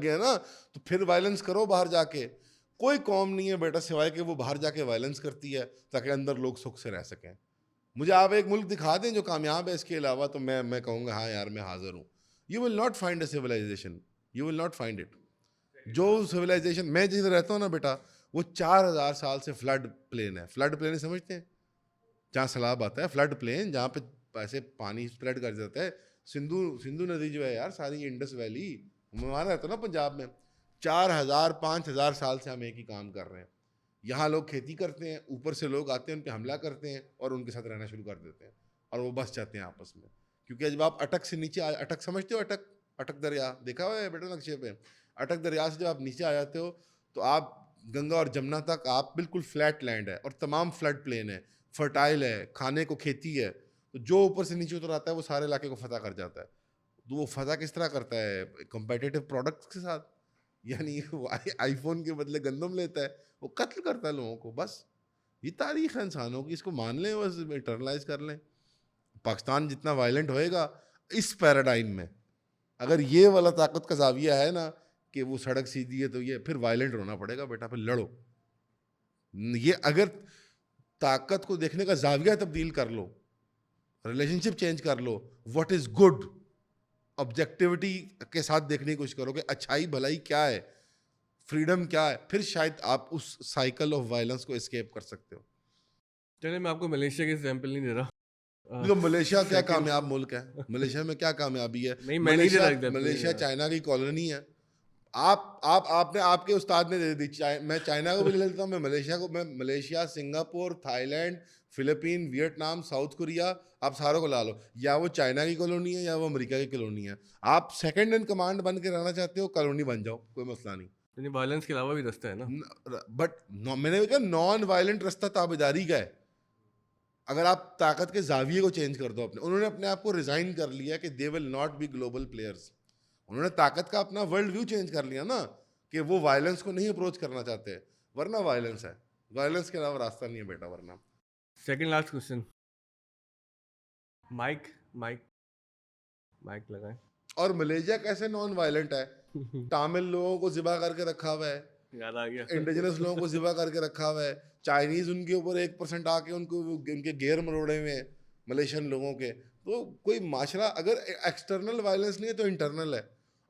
گیا نا. تو پھر وائلنس کرو باہر جا کے. کوئی قوم نہیں ہے بیٹا سوائے کہ وہ باہر جا کے وائلنس کرتی ہے تاکہ اندر لوگ سکھ سے رہ سکیں. مجھے آپ ایک ملک دکھا دیں جو کامیاب ہے اس کے علاوہ, تو میں کہوں گا ہاں یار میں حاضر ہوں. You will not find a civilization, you will not find it. جو سویلائزیشن میں جدھر رہتا ہوں نا بیٹا, وہ 4000 سال سے فلڈ پلین ہے. فلڈ پلین سمجھتے ہیں؟ جہاں سیلاب آتا ہے, فلڈ پلین, جہاں پہ ایسے پانی اسپریڈ کر جاتا ہے. سندھو ندی جو ہے یار ساری, انڈس ویلی, میں وہاں رہتا ہوں نا پنجاب میں. 4000-5000 سال سے ہم ایک ہی کام کر رہے ہیں. یہاں لوگ کھیتی کرتے ہیں, اوپر سے لوگ آتے ہیں ان پہ حملہ کرتے ہیں اور ان کے ساتھ رہنا شروع کر دیتے ہیں, اور وہ بس جاتے ہیں آپس میں. کیونکہ جب آپ اٹک سے نیچے اٹک سمجھتے ہو, اٹک دریا دیکھا ہوا ہے بیٹا نقشے پہ؟ اٹک دریا سے جب آپ نیچے آ جاتے ہو تو آپ گنگا اور جمنا تک آپ بالکل فلیٹ لینڈ ہے اور تمام فلڈ پلین ہے, فرٹائل ہے, کھانے کو کھیتی ہے. تو جو اوپر سے نیچے اتر آتا ہے وہ سارے علاقے کو فتح کر جاتا ہے. تو وہ فتح کس طرح کرتا ہے؟ کمپیٹیٹیو پروڈکٹس کے ساتھ. یعنی وہ آئی فون کے بدلے گندم لیتا ہے, وہ قتل کرتا ہے لوگوں کو. بس یہ تاریخ ہے انسانوں کی, اس کو مان لیں, بس انٹرنلائز کر لیں. پاکستان جتنا وائلنٹ ہوئے گا اس پیراڈائم میں, اگر یہ والا طاقت کا زاویہ ہے نا کہ وہ سڑک سیدھی ہے, تو یہ پھر وائلنٹ ہونا پڑے گا بیٹا, پھر لڑو. یہ اگر طاقت کو دیکھنے کا زاویہ تبدیل کر لو, ریلیشن شپ چینج کر لو, واٹ از گڈ, آبجیکٹیوٹی کے ساتھ دیکھنے کی کوشش کرو کہ اچھائی بھلائی کیا ہے, فریڈم کیا ہے, پھر شاید آپ اس سائیکل آف وائلنس کو اسکیپ کر سکتے ہو. چلے میں آپ کو ملیشیا کے ایگزامپل نہیں دے رہا. ملیشیا کیا کامیاب ملک ہے, ملیشیا میں کیا کامیابی ہے. نہیں میں نہیں دے رہا, ملیشیا چائنا کی کالونی ہے. آپ کے استاد نے دے دی. میں چائنا کو بھی لے لیتا ہوں, میں ملیشیا کو, میں Malaysia, Singapore, Thailand, Philippines, Vietnam, South Korea, آپ ساروں کو لا لو. یا وہ چائنا کی کالونی ہے یا وہ امریکہ کی کالونی ہے. آپ سیکنڈ ان کمانڈ بن کے رہنا چاہتے ہو, کالونی بن جاؤ, کوئی مسئلہ نہیں. یعنی وائلنس کے علاوہ بھی رستہ ہے نا. بٹ میں نے کہا نان وائلنٹ رستہ تابعداری کا ہے. اگر آپ طاقت کے زاویے کو چینج کر دو اپنے. انہوں نے اپنے آپ کو ریزائن کر لیا کہ they will not be global players. انہوں نے طاقت کا اپنا ورلڈ ویو چینج کر لیا نا, کہ وہ وائلنس کو نہیں اپروچ کرنا چاہتے, ورنہ وائلنس ہے, وائلنس کے علاوہ راستہ نہیں ہے بیٹا. ورنہ سیکنڈ لاسٹ کوشچن, مائک لگائیں. اور ملیشیا کیسے نان وائلنٹ ہے؟ تامل لوگوں کو ذبح کر کے رکھا ہوا ہے, یاد آ گیا, انڈیجنس لوگوں کو ذبح کر کے رکھا ہوا ہے. چائنیز ان کے اوپر 1% آ کے ان کے گیر مروڑے ہوئے ہیں ملیشین لوگوں کے. تو کوئی معاشرہ اگر ایکسٹرنل وائلنس نہیں ہے تو انٹرنل ہے.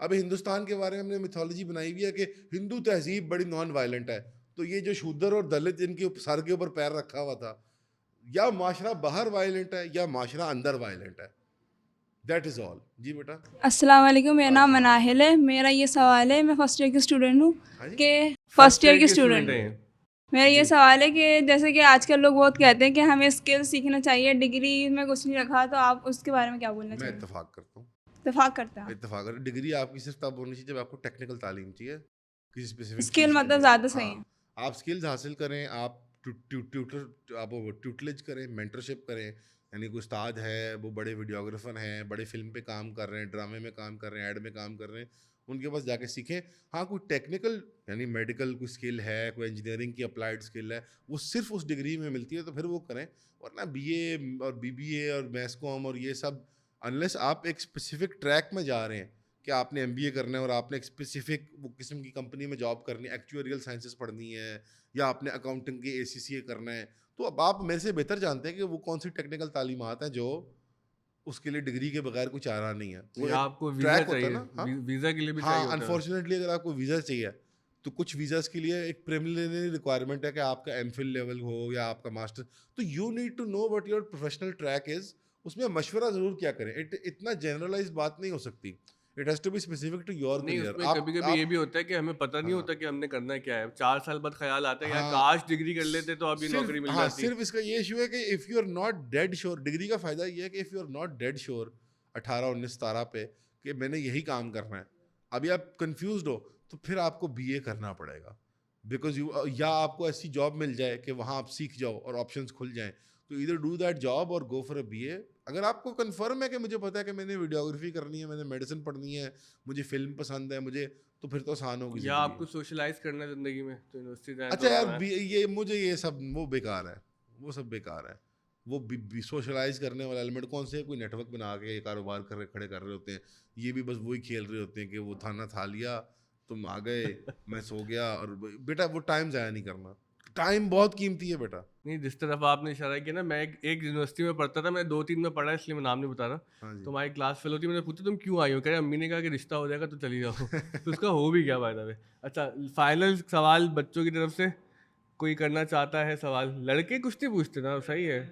اب ہندوستان کے بارے میں ہم نے میتھولوجی بنائی ہوئی ہے کہ ہندو تہذیب بڑی نان وائلنٹ ہے. تو یہ جو شودر اور دلت جن کے سر کے اوپر پیر رکھا ہوا تھا, یا معاشرہ باہر وائلنٹ ہے یا معاشرہ اندر وائلنٹ ہے. دیٹ از آل. جی بیٹا. السلام علیکم, میرا نام مناہل ہے. میرا یہ سوال ہے, میں فرسٹ ایئر کی اسٹوڈنٹ ہوں, کہ فرسٹ ایئر کی اسٹوڈنٹ ہوں. میرا یہ سوال ہے کہ جیسے کہ آج کل لوگ بہت کہتے ہیں کہ ہمیں اسکل سیکھنا چاہیے, ڈگری میں کچھ نہیں رکھا, تو آپ اس کے بارے میں کیا بولنا چاہیے؟ میں اتفاق کرتا ہوں. اتفاق کرتا ہوں. اتفاق کر. ڈگری آپ کی صرف تب ہونی چاہیے جب آپ کو ٹیکنیکل تعلیم چاہیے, کسی اسپیسیفک اسکل مطلب زیادہ صحیح ہے. آپ اسکلز حاصل کریں, آپ ٹیوٹلیج کریں, مینٹرشپ کریں. یعنی کوئی استاد ہے, وہ بڑے ویڈیوگرافر ہیں, بڑے فلم پہ کام کر رہے ہیں, ڈرامے میں کام کر رہے ہیں, ایڈ میں کام کر رہے ہیں, ان کے پاس جا کے سیکھیں. ہاں کوئی ٹیکنیکل یعنی میڈیکل کوئی اسکل ہے, کوئی انجینئرنگ کی اپلائیڈ اسکل ہے, وہ صرف اس ڈگری میں ملتی ہے, تو پھر وہ کریں. ورنہ بی اے اور بی اے اور میس کام اور یہ سب, انلیس آپ ایک اسپیسیفک ٹریک میں جا رہے ہیں کہ آپ نے MBA کرنا ہے اور آپ نے ایک اسپیسیفک وہ قسم کی کمپنی میں جاب کرنی ہے, ایکچوریل سائنسز پڑھنی ہے, یا آپ نے اکاؤنٹنگ کی ACCA کرنا ہے, تو اب آپ میرے سے بہتر جانتے ہیں کہ وہ کون سی ٹیکنیکل تعلیمات ہیں جو اس کے لیے ڈگری کے بغیر کوئی چارہ نہیں ہے. وہ آپ کو ویزا چاہیے, ویزا کے لیے بھی چاہیے. ہاں انفارچونیٹلی اگر آپ کو ویزا چاہیے تو کچھ ویزاز کے لیے ایک پریلیمنری ریکوائرمنٹ ہے کہ آپ کا MPhil لیول ہو یا آپ کا ماسٹر. تو you need to know what your professional track is. اس میں مشورہ ضرور کیا کریں. اتنا جنرلائز بات نہیں ہو سکتی. It has to be specific to your career. کبھی کبھی یہ بھی ہوتا ہے کہ ہمیں پتہ نہیں ہوتا کہ ہم نے کرنا کیا ہے. 4 سال بعد خیال آتا ہے یار کاش ڈگری کر لیتے تو اب یہ نوکری مل جاتی. صرف اس کا یہ ایشو ہے کہ if you are not dead sure, degree کا فائدہ یہ ہے کہ if you are not dead sure 18, 19, 17 پہ کہ میں نے یہی کام کرنا ہے, ابھی آپ کنفیوزڈ ہو, تو پھر آپ کو BA کرنا پڑے گا. بیکاز یا آپ کو ایسی جاب مل جائے کہ وہاں آپ سیکھ جاؤ اور آپشنس کھل جائیں, تو ادھر ڈو دیٹ جاب اور گو فار اے BA. اگر آپ کو کنفرم ہے کہ مجھے پتا ہے کہ میں نے ویڈیوگرافی کرنی ہے, میں نے میڈیسن پڑھنی ہے, مجھے فلم پسند ہے مجھے, تو پھر تو آسان ہوگی. یا آپ کو سوشلائز کرنا ہے زندگی میں تو یونیورسٹی جائیں. اچھا یار یہ مجھے یہ سب وہ بیکار ہے, وہ سب بیکار ہے. وہ سوشلائز کرنے والا ایلیمنٹ کون سے, کوئی نیٹ ورک بنا کے کاروبار کھڑے کر رہے ہوتے ہیں, یہ بھی بس وہی کھیل رہے ہوتے ہیں کہ وہ تھانہ تھا لیا, تم آ گئے, میں سو گیا. اور بیٹا وہ ٹائم ضائع نہیں کرنا, ٹائم بہت قیمتی ہے بیٹا. نہیں جس طرف آپ نے اشارہ کیا نا, میں ایک یونیورسٹی میں پڑھتا تھا, میں 2-3 میں پڑھا اس لیے میں نام نہیں بتا رہا. تو ہماری کلاس فیلو تھی, میں نے پوچھا تم کیوں آئی ہو, کہہ رہے امی نے کہا کہ رشتہ ہو جائے گا تو چلی جاؤ. تو اس کا ہو بھی گیا فائدہ. اچھا فائنل سوال بچوں کی طرف سے کوئی کرنا چاہتا ہے سوال؟ لڑکے کچھ نہیں پوچھتے نا, صحیح ہے,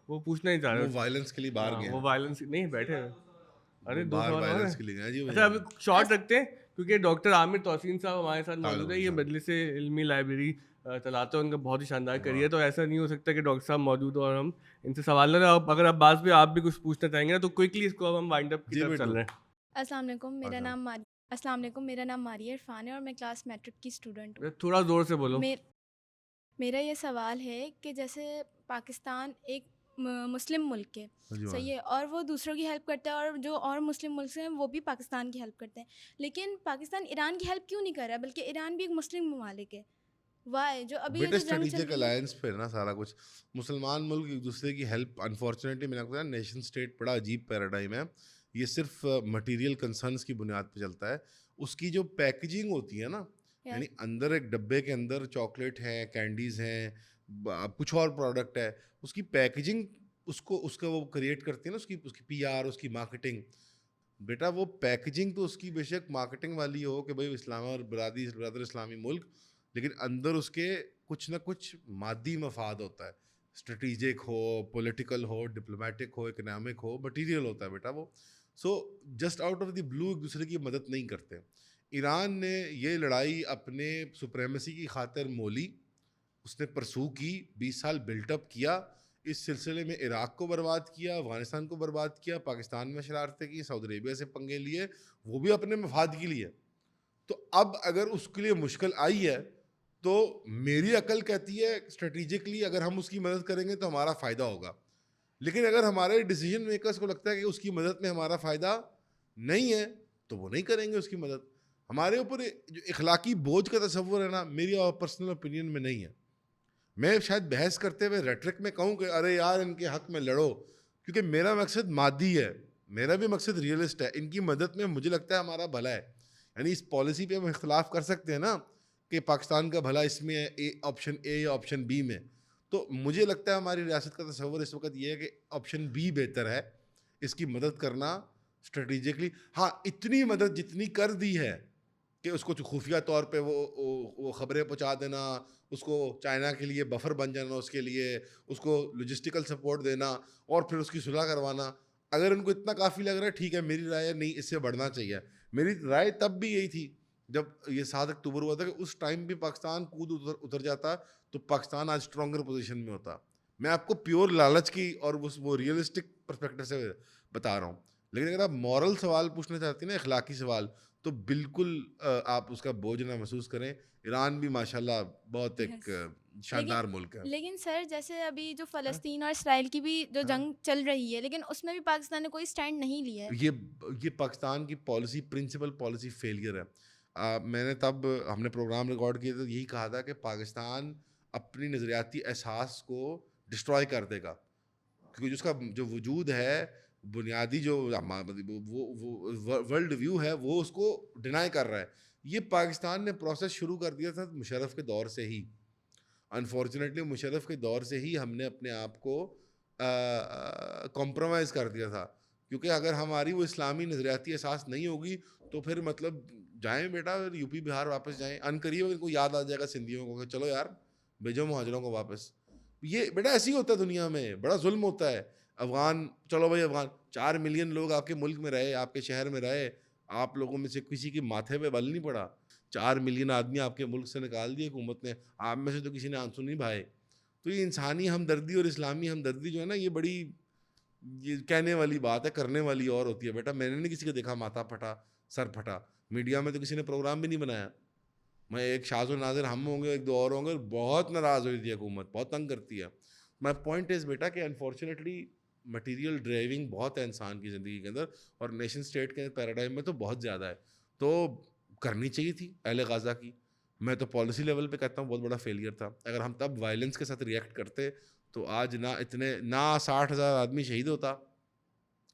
وہ پوچھنا ہی چاہ رہے. وہ وائلنس کے لیے باہر گئے, وہ وائلنس نہیں بیٹھے. ارے 2 وائلنس کے لیے. اچھا اب شارٹ رکھتے ہیں کیونکہ ڈاکٹر عامر توسین صاحب ہمارے ساتھ موجود ہے. یہ مجلس علمی لائبریری چلاتے ہیں, ان کا بہت ہی شاندار کریئر, تو ایسا نہیں ہو سکتا کہ ڈاکٹر صاحب موجود ہو اور ہم ان سے سوال نہ. اگر اب بعض بھی آپ بھی کچھ پوچھنا چاہیں گے تو کوئکلی اس کو اب ہم وائنڈ اپ کی طرف چل رہے ہیں. السلام علیکم, میرا نام ماریہ عرفان ہے اور میں کلاس میٹرک کی اسٹوڈنٹ ہوں. تھوڑا زور سے بولو. میرا یہ سوال ہے کہ جیسے پاکستان ایک مسلم ملک ہے, صحیح ہے, اور وہ دوسروں کی ہیلپ کرتا ہے, اور جو اور مسلم ملک ہیں وہ بھی پاکستان کی ہیلپ کرتے ہیں, لیکن پاکستان ایران کی ہیلپ کیوں نہیں کر رہا, بلکہ ایران بھی ایک مسلم ممالک ہے. وائی جو ابھی اسٹریٹجک الائنس پہ نا سارا کچھ, مسلمان ملک ایک دوسرے کی ہیلپ, انفارچونیٹلی میں نے کہا نیشن اسٹیٹ بڑا عجیب پیراڈائم ہے. یہ صرف مٹیریل کنسرنس کی بنیاد پہ چلتا ہے. اس کی جو پیکیجنگ ہوتی ہے نا, یعنی اندر ایک ڈبے کے اندر چاکلیٹ ہیں, کینڈیز ہیں, کچھ اور پروڈکٹ ہے, اس کی پیکیجنگ اس کا وہ کریٹ کرتی ہے نا, اس کی PR, اس کی مارکیٹنگ, بیٹا وہ پیکجنگ تو اس کی بے شک مارکیٹنگ والی ہو کہ بھائی اسلام اور برادر اسلامی ملک، لیکن اندر اس کے کچھ نہ کچھ مادی مفاد ہوتا ہے، اسٹریٹجک ہو، پولیٹیکل ہو، ڈپلومیٹک ہو، اکنامک ہو، مٹیریل ہوتا ہے بیٹا وہ. So just out of the blue ایک دوسرے کی مدد نہیں کرتے. ایران نے یہ لڑائی اپنے سپریمیسی کی خاطر مولی، اس نے پرسو کی، 20 سال بلٹ اپ کیا، اس سلسلے میں عراق کو برباد کیا، افغانستان کو برباد کیا، پاکستان میں شرارتیں کی، سعودی عربیہ سے پنگے لیے، وہ بھی اپنے مفاد کے لیے. تو اب اگر اس کے لیے مشکل آئی ہے تو میری عقل کہتی ہے اسٹریٹجکلی اگر ہم اس کی مدد کریں گے تو ہمارا فائدہ ہوگا. لیکن اگر ہمارے ڈیسیجن میکرز کو لگتا ہے کہ اس کی مدد میں ہمارا فائدہ نہیں ہے تو وہ نہیں کریں گے اس کی مدد. ہمارے اوپر جو اخلاقی بوجھ کا تصور ہے نا، میری پرسنل اوپینین میں نہیں ہے. میں شاید بحث کرتے ہوئے ریٹرک میں کہوں کہ ارے یار ان کے حق میں لڑو، کیونکہ میرا مقصد مادی ہے، میرا بھی مقصد ریئلسٹ ہے. ان کی مدد میں مجھے لگتا ہے ہمارا بھلا ہے. یعنی اس پالیسی پہ ہم اختلاف کر سکتے ہیں نا کہ پاکستان کا بھلا اس میں ہے، آپشن اے یا آپشن بی میں. تو مجھے لگتا ہے ہماری ریاست کا تصور اس وقت یہ ہے کہ آپشن بی بہتر ہے، اس کی مدد کرنا اسٹریٹجکلی. ہاں اتنی مدد جتنی کر دی ہے کہ اس کو خفیہ طور پہ وہ خبریں پہنچا دینا، اس کو چائنا کے لیے بفر بن جانا، اس کے لیے اس کو لاجسٹیکل سپورٹ دینا اور پھر اس کی صلح کروانا، اگر ان کو اتنا کافی لگ رہا ہے ٹھیک ہے. میری رائے نہیں، اس سے بڑھنا چاہیے. میری رائے تب بھی یہی تھی جب یہ 7 اکتوبر ہوا تھا کہ اس ٹائم بھی پاکستان کود اتر جاتا تو پاکستان آج اسٹرانگر پوزیشن میں ہوتا. میں آپ کو پیور لالچ کی اور وہ ریئلسٹک پرسپیکٹو سے بتا رہا ہوں. لیکن اگر آپ مورل سوال پوچھنا چاہتے ہیں نا، اخلاقی سوال، تو بالکل آپ اس کا بوجھ نہ محسوس کریں. ایران بھی ماشاءاللہ بہت ایک شاندار ملک ہے. لیکن سر جیسے ابھی جو فلسطین اور اسرائیل کی بھی جو جنگ چل رہی ہے، لیکن اس میں بھی پاکستان نے کوئی سٹینڈ نہیں لیا ہے. یہ پاکستان کی پالیسی، پرنسپل پالیسی فیلئر ہے. میں نے تب ہم نے پروگرام ریکارڈ کیا تو یہی کہا تھا کہ پاکستان اپنی نظریاتی احساس کو ڈسٹروائے کر دے گا، کیونکہ اس کا جو وجود ہے، بنیادی جو ورلڈ ویو ہے، وہ اس کو ڈینائی کر رہا ہے. یہ پاکستان نے پروسیس شروع کر دیا تھا مشرف کے دور سے ہی. انفارچونیٹلی مشرف کے دور سے ہی ہم نے اپنے آپ کو کمپرومائز کر دیا تھا، کیونکہ اگر ہماری وہ اسلامی نظریاتی احساس نہیں ہوگی تو پھر مطلب جائیں بیٹا یو پی بہار واپس جائیں، ان قریب ان کو یاد آ جائے گا سندھیوں کو کہ چلو یار بھیجو مہاجروں کو واپس. یہ بیٹا ایسے ہی ہوتا ہے دنیا میں، بڑا ظلم ہوتا ہے. افغان، چلو بھائی افغان 4 ملین لوگ آپ کے ملک میں رہے، آپ کے شہر میں رہے، آپ لوگوں میں سے کسی کے ماتھے پہ بل نہیں پڑا. 4 ملین آدمی آپ کے ملک سے نکال دیے حکومت نے، آپ میں سے تو کسی نے آنسو نہیں بھائے. تو یہ انسانی ہمدردی اور اسلامی ہمدردی جو ہے نا، یہ بڑی یہ کہنے والی بات ہے، کرنے والی اور ہوتی ہے. بیٹا میں نے نہیں کسی کو دیکھا ماتھا پھٹا، سر پھٹا. میڈیا میں تو کسی نے پروگرام بھی نہیں بنایا. میں ایک شاذ و نادر ہم ہوں گے، 1-2 اور ہوں گے، بہت ناراض ہوئی تھی حکومت، بہت تنگ کرتی ہے. مائی پوائنٹ از بیٹا کہ انفارچونیٹلی مٹیریل ڈرائیونگ بہت ہے انسان کی زندگی کے اندر، اور نیشن اسٹیٹ کے پیراڈائم میں تو بہت زیادہ ہے. تو کرنی چاہیے تھی اہل غازہ کی. میں تو پالیسی لیول پہ کہتا ہوں بہت بڑا فیلئر تھا. اگر ہم تب وائلنس کے ساتھ ریئیکٹ کرتے تو آج نہ 60,000 آدمی شہید ہوتا،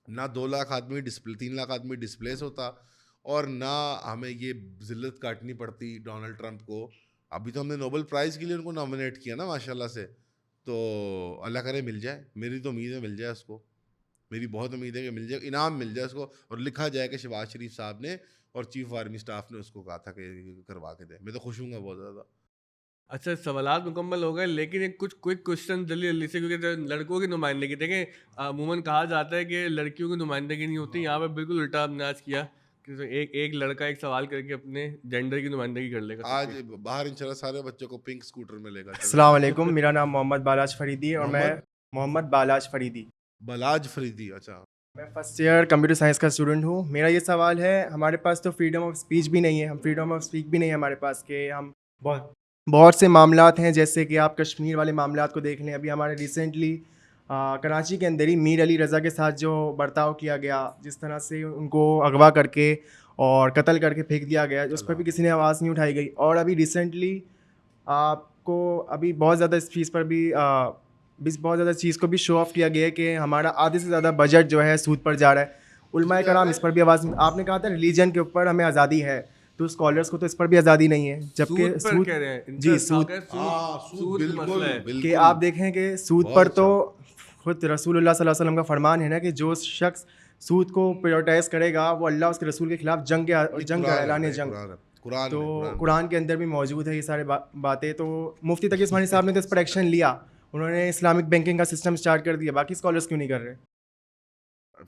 نہ 2 لاکھ آدمی 3 لاکھ آدمی ڈسپلیس ہوتا، اور نہ ہمیں یہ ذلت کاٹنی پڑتی ڈونلڈ ٹرمپ کو. ابھی تو ہم نے نوبل پرائز کے لیے ان کو نامنیٹ کیا نا ماشاءاللہ سے. تو اللہ کرے مل جائے، میری تو امید ہے مل جائے اس کو، میری بہت امید ہے کہ مل جائے، انعام مل جائے اس کو، اور لکھا جائے کہ شہباز شریف صاحب نے اور چیف آرمی اسٹاف نے اس کو کہا تھا کہ کروا کے دیں. میں تو خوش ہوں گا بہت زیادہ. اچھا سوالات مکمل ہو گئے، لیکن ایک کچھ کوئک کوشچن جلدی سے، کیونکہ لڑکوں کی نمائندگی دیکھیں عموماً کہا جاتا ہے کہ لڑکیوں کی نمائندگی نہیں ہوتی. یہاں پہ بالکل الٹا ہم نے آج کیا کہ ایک لڑکا ایک سوال کر کے اپنے جینڈر کی نمائندگی کر لے گا. آج باہر انشاءاللہ سارے بچوں کو پنک اسکوٹر میں لے گا. السلام علیکم، میرا نام محمد بالاج فریدی اور میں محمد بالاج فریدی. اچھا، میں فرسٹ ایئر کمپیوٹر سائنس کا اسٹوڈنٹ ہوں. میرا یہ سوال ہے، ہمارے پاس تو فریڈم آف اسپیچ بھی نہیں ہے، ہم فریڈم آف اسپیچ بھی نہیں ہے ہمارے پاس، کہ ہم بہت سے معاملات ہیں، جیسے کہ آپ کشمیر والے معاملات کو دیکھ لیں. ابھی ہمارے ریسنٹلی کراچی کے اندر ہی میر علی رضا کے ساتھ جو برتاؤ کیا گیا، جس طرح سے ان کو اغوا کر کے اور قتل کر کے پھینک دیا گیا، اس پر بھی کسی نے آواز نہیں اٹھائی گئی. اور ابھی ریسنٹلی آپ کو ابھی بہت زیادہ اس چیز پر بھی بہت زیادہ چیز کو بھی شو آف کیا گیا ہے کہ ہمارا آدھے سے زیادہ بجٹ جو ہے سود پر جا رہا ہے. علماء کرام اس پر بھی آواز، آپ نے کہا تھا ریلیجن کے اوپر ہمیں آزادی ہے، تو اسکالرس کو تو اس پر بھی آزادی نہیں ہے. جبکہ سود، جی سود کہ آپ دیکھیں کہ سود پر تو خود رسول اللہ صلی اللہ علیہ وسلم کا فرمان ہے نا کہ جو شخص سود کو پریورٹائز کرے گا وہ اللہ اس کے رسول کے خلاف جنگ کا اعلان جنگ. تو قرآن کے اندر بھی موجود ہے یہ سارے باتیں. تو مفتی تقی عثمانی صاحب نے تو اس پر ایکشن لیا, انہوں نے اسلامک بینکنگ کا سسٹم اسٹارٹ کر دیا, باقی اسکالرس کیوں نہیں کر رہے؟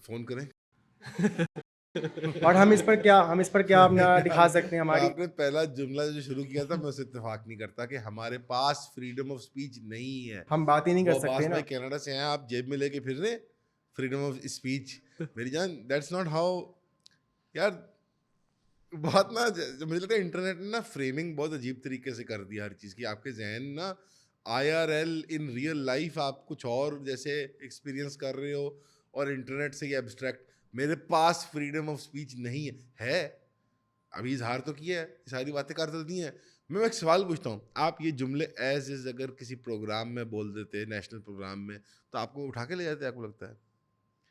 فون کریں. اور ہم اس پر کیا اپنا دکھا سکتے ہیں؟ ہماری آپ نے پہلا جملہ جو شروع کیا تھا میں اس سے اتفاق نہیں کرتا کہ ہمارے پاس فریڈم آف اسپیچ نہیں ہے. ہم بات ہی نہیں کر سکتے نا. کینیڈا سے ہیں آپ جیب میں لے کے پھر رہے فریڈم آف اسپیچ. میری جان دیٹس ناٹ ہاؤ یار. بہت نا مجھے لگتا ہے انٹرنیٹ نے نا فریمنگ بہت عجیب طریقے سے کر دیا ہر چیز کی. آپ کے ذہن نا IRL ان ریئل لائف آپ کچھ اور جیسے ایکسپیرینس کر رہے ہو اور انٹرنیٹ سے یہ ایبسٹریکٹ. میرے پاس فریڈم آف اسپیچ نہیں ہے. ابھی اظہار تو کیا ہے, ساری باتیں کر دیتی ہیں. میں ایک سوال پوچھتا ہوں, آپ یہ جملے ایز از اگر کسی پروگرام میں بول دیتے نیشنل پروگرام میں تو آپ کو اٹھا کے لے جاتے؟ آپ کو لگتا ہے؟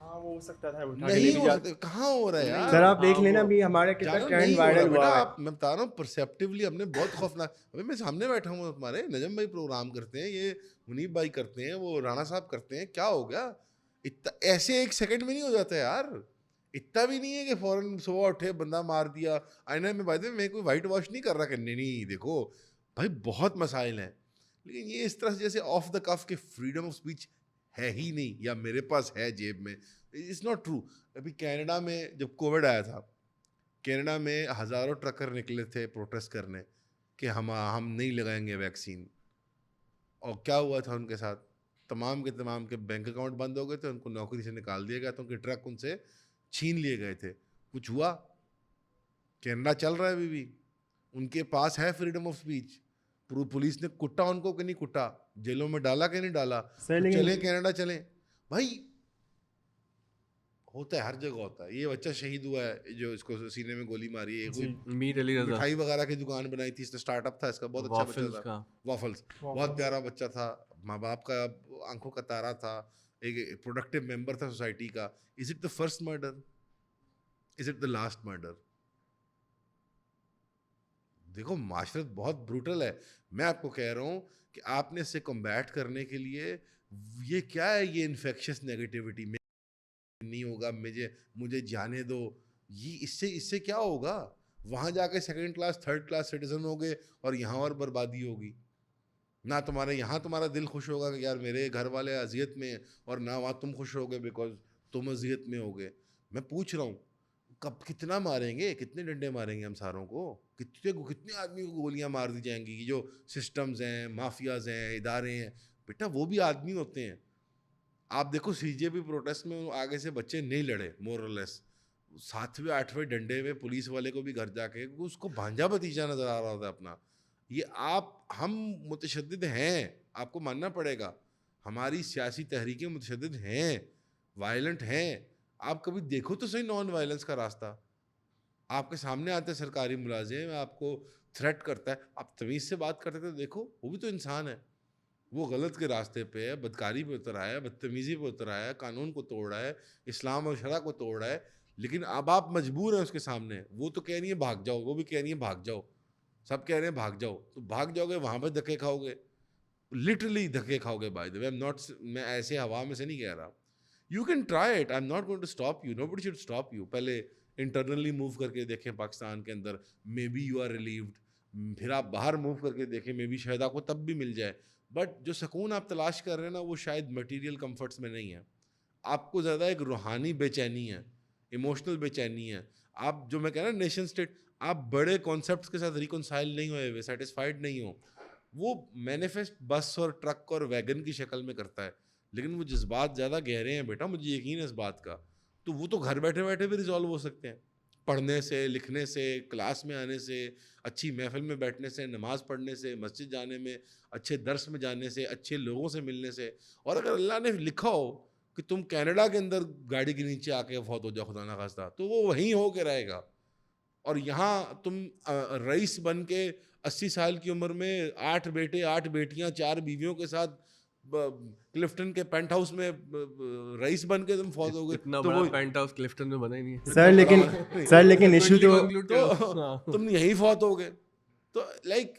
ہاں وہ ہو سکتا تھا. نہیں ہو سکتا. کہاں ہو رہا ہے یار؟ سر آپ دیکھ لینا بھی ہمارے کتنا ٹرینڈ وائرل ہوا ہے. میں بتا رہا ہوں پرسیپٹیولی ہم نے بہت خوفناک. ابھی میں سامنے بیٹھا ہوں, ہمارے نجم بھائی پروگرام کرتے ہیں, یہ منیب بھائی کرتے ہیں, وہ رانا صاحب کرتے ہیں. کیا ہو گیا ایسے ایک سیکنڈ میں نہیں ہو جاتا یار. اتنا بھی نہیں ہے کہ فوراً صبح اٹھے بندہ مار دیا آئینہ میں. بات میں کوئی وائٹ واش نہیں کر رہا کہ نہیں دیکھو بھائی بہت مسائل ہیں, لیکن یہ اس طرح سے جیسے آف دا کف کہ فریڈم آف اسپیچ ہے ہی نہیں یا میرے پاس ہے جیب میں. It's not true. ابھی کینیڈا میں جب کووڈ آیا تھا, کینیڈا میں ہزاروں ٹرکر نکلے تھے پروٹیسٹ کرنے کہ ہم نہیں لگائیں گے ویکسین. اور کیا ہوا تھا ان کے ساتھ؟ تمام کے بینک اکاؤنٹ بند ہو گئے تھے, ان کو نوکری سے نکال دیا گیا تھا, ان کے ٹرک ان سے چھین لیے گئے تھے. کچھ ہوا؟ کینیڈا چل رہا ہے ابھی بھی. ان کے پاس ہے فریڈم آف اسپیچ. پولیس نے کٹا ان کو کہ نہیں کٹا, جیلوں میں ڈالا کہ نہیں ڈالا. چلیں کینیڈا چلیں بھائی, ہوتا ہے ہر جگہ ہوتا ہے. یہ بچہ شہید ہوا ہے جو اس کو سینے میں گولی ماری ہے, میر علی رضا, مٹھائی وغیرہ کی دکان بنائی تھی, اس نے اسٹارٹ اپ تھا اس کا, بہت اچھا بچہ تھا. وافلز بہت پیارا بچہ تھا, ماں باپ کا آنکھوں کا تارا تھا, ایک پروڈکٹیو ممبر تھا سوسائٹی کا. Is it the first murder? Is it the last murder? دیکھو معاشرت بہت بروٹل ہے. میں آپ کو کہہ رہا ہوں کہ آپ نے اس سے کمبیٹ کرنے کے لیے یہ کیا ہے, یہ انفیکشس نیگیٹیوٹی میں نہیں ہوگا, مجھے جانے دو, یہ اس سے کیا ہوگا؟ وہاں جا کے second class third class citizen ہوگے اور یہاں اور بربادی ہوگی. نہ یہاں تمہارا دل خوش ہوگا کہ یار میرے گھر والے اذیت میں ہیں, اور نہ وہاں تم خوش ہوگے بیکاز تم اذیت میں ہوگے. میں پوچھ رہا ہوں کب کتنا ماریں گے, کتنے ڈنڈے ماریں گے ہم ساروں کو, کتنے آدمی کو گولیاں مار دی جائیں گی. جو سسٹمز ہیں, مافیاز ہیں, ادارے ہیں, بیٹا وہ بھی آدمی ہوتے ہیں. آپ دیکھو CJP پروٹیسٹ میں آگے سے بچے نہیں لڑے مور اور لیس, 7ویں 8ویں ڈنڈے میں پولیس والے کو بھی گھر جا کے اس کو بھانجا بھتیجا نظر آ رہا ہوتا ہے اپنا. یہ ہم متشدد ہیں, آپ کو ماننا پڑے گا. ہماری سیاسی تحریکیں متشدد ہیں, وائلنٹ ہیں. آپ کبھی دیکھو تو صحیح نان وائلنس کا راستہ. آپ کے سامنے آتے ہیں سرکاری ملازم, آپ کو تھریٹ کرتا ہے, آپ تمیز سے بات کرتے تھے, دیکھو وہ بھی تو انسان ہے, وہ غلط کے راستے پہ ہے, بدکاری پہ اتر آیا ہے, بدتمیزی پہ اتر آیا ہے, قانون کو توڑ رہا ہے, اسلام اور شرع کو توڑ رہا ہے. لیکن اب آپ مجبور ہیں اس کے سامنے. وہ تو کہہ رہی ہے بھاگ جاؤ, وہ بھی کہہ رہی ہے بھاگ جاؤ, سب کہہ رہے ہیں بھاگ جاؤ. تو بھاگ جاؤ گے وہاں پہ دھکے کھاؤ گے, لٹرلی دھکے کھاؤ گے. بائی دی وے میں ایسے ہوا میں سے نہیں کہہ رہا. You can try it, I am not going to stop you, no buddy should stop you. پہلے انٹرنلی موو کر کے دیکھیں پاکستان کے اندر, may be you are relieved. پھر آپ باہر موو کر کے دیکھیں, مے بی شاید آپ کو تب بھی مل جائے. بٹ جو سکون آپ تلاش کر رہے ہیں نا, وہ شاید مٹیریل کمفرٹس میں نہیں ہے. آپ کو زیادہ ایک روحانی بے چینی ہے, ایموشنل بے چینی ہے. آپ جو میں کہہ رہا ہوں نیشن اسٹیٹ, آپ بڑے کانسیپٹس کے ساتھ ریکنسائل نہیں ہوئے ہوئے, سیٹسفائڈ نہیں ہو. وہ مینیفیسٹ بس اور ٹرک اور ویگن کی شکل میں کرتا ہے, لیکن وہ جذبات زیادہ گہرے ہیں بیٹا, مجھے یقین ہے اس بات کا. تو وہ تو گھر بیٹھے بیٹھے بھی ریزالو ہو سکتے ہیں, پڑھنے سے, لکھنے سے, کلاس میں آنے سے, اچھی محفل میں بیٹھنے سے, نماز پڑھنے سے, مسجد جانے میں, اچھے درس میں جانے سے, اچھے لوگوں سے ملنے سے. اور اگر اللہ نے لکھا ہو کہ تم کینیڈا کے اندر گاڑی کے نیچے آ کے فوت ہو جاؤ خدا نخواستہ, تو وہ وہیں ہو کے رہے گا. اور یہاں تم رئیس بن کے 80 سال کی عمر میں 8 بیٹے 8 بیٹیاں 4 بیویوں کے ساتھ کلفٹن کے پینٹ ہاؤس میں رئیس بن کے تم فوت ہو گئے. اتنا بڑا پینٹ ہاؤس کلفٹن میں بنا ہی نہیں سر, لیکن ایشو تو تم یہیں فوت ہو گئے. تو لائک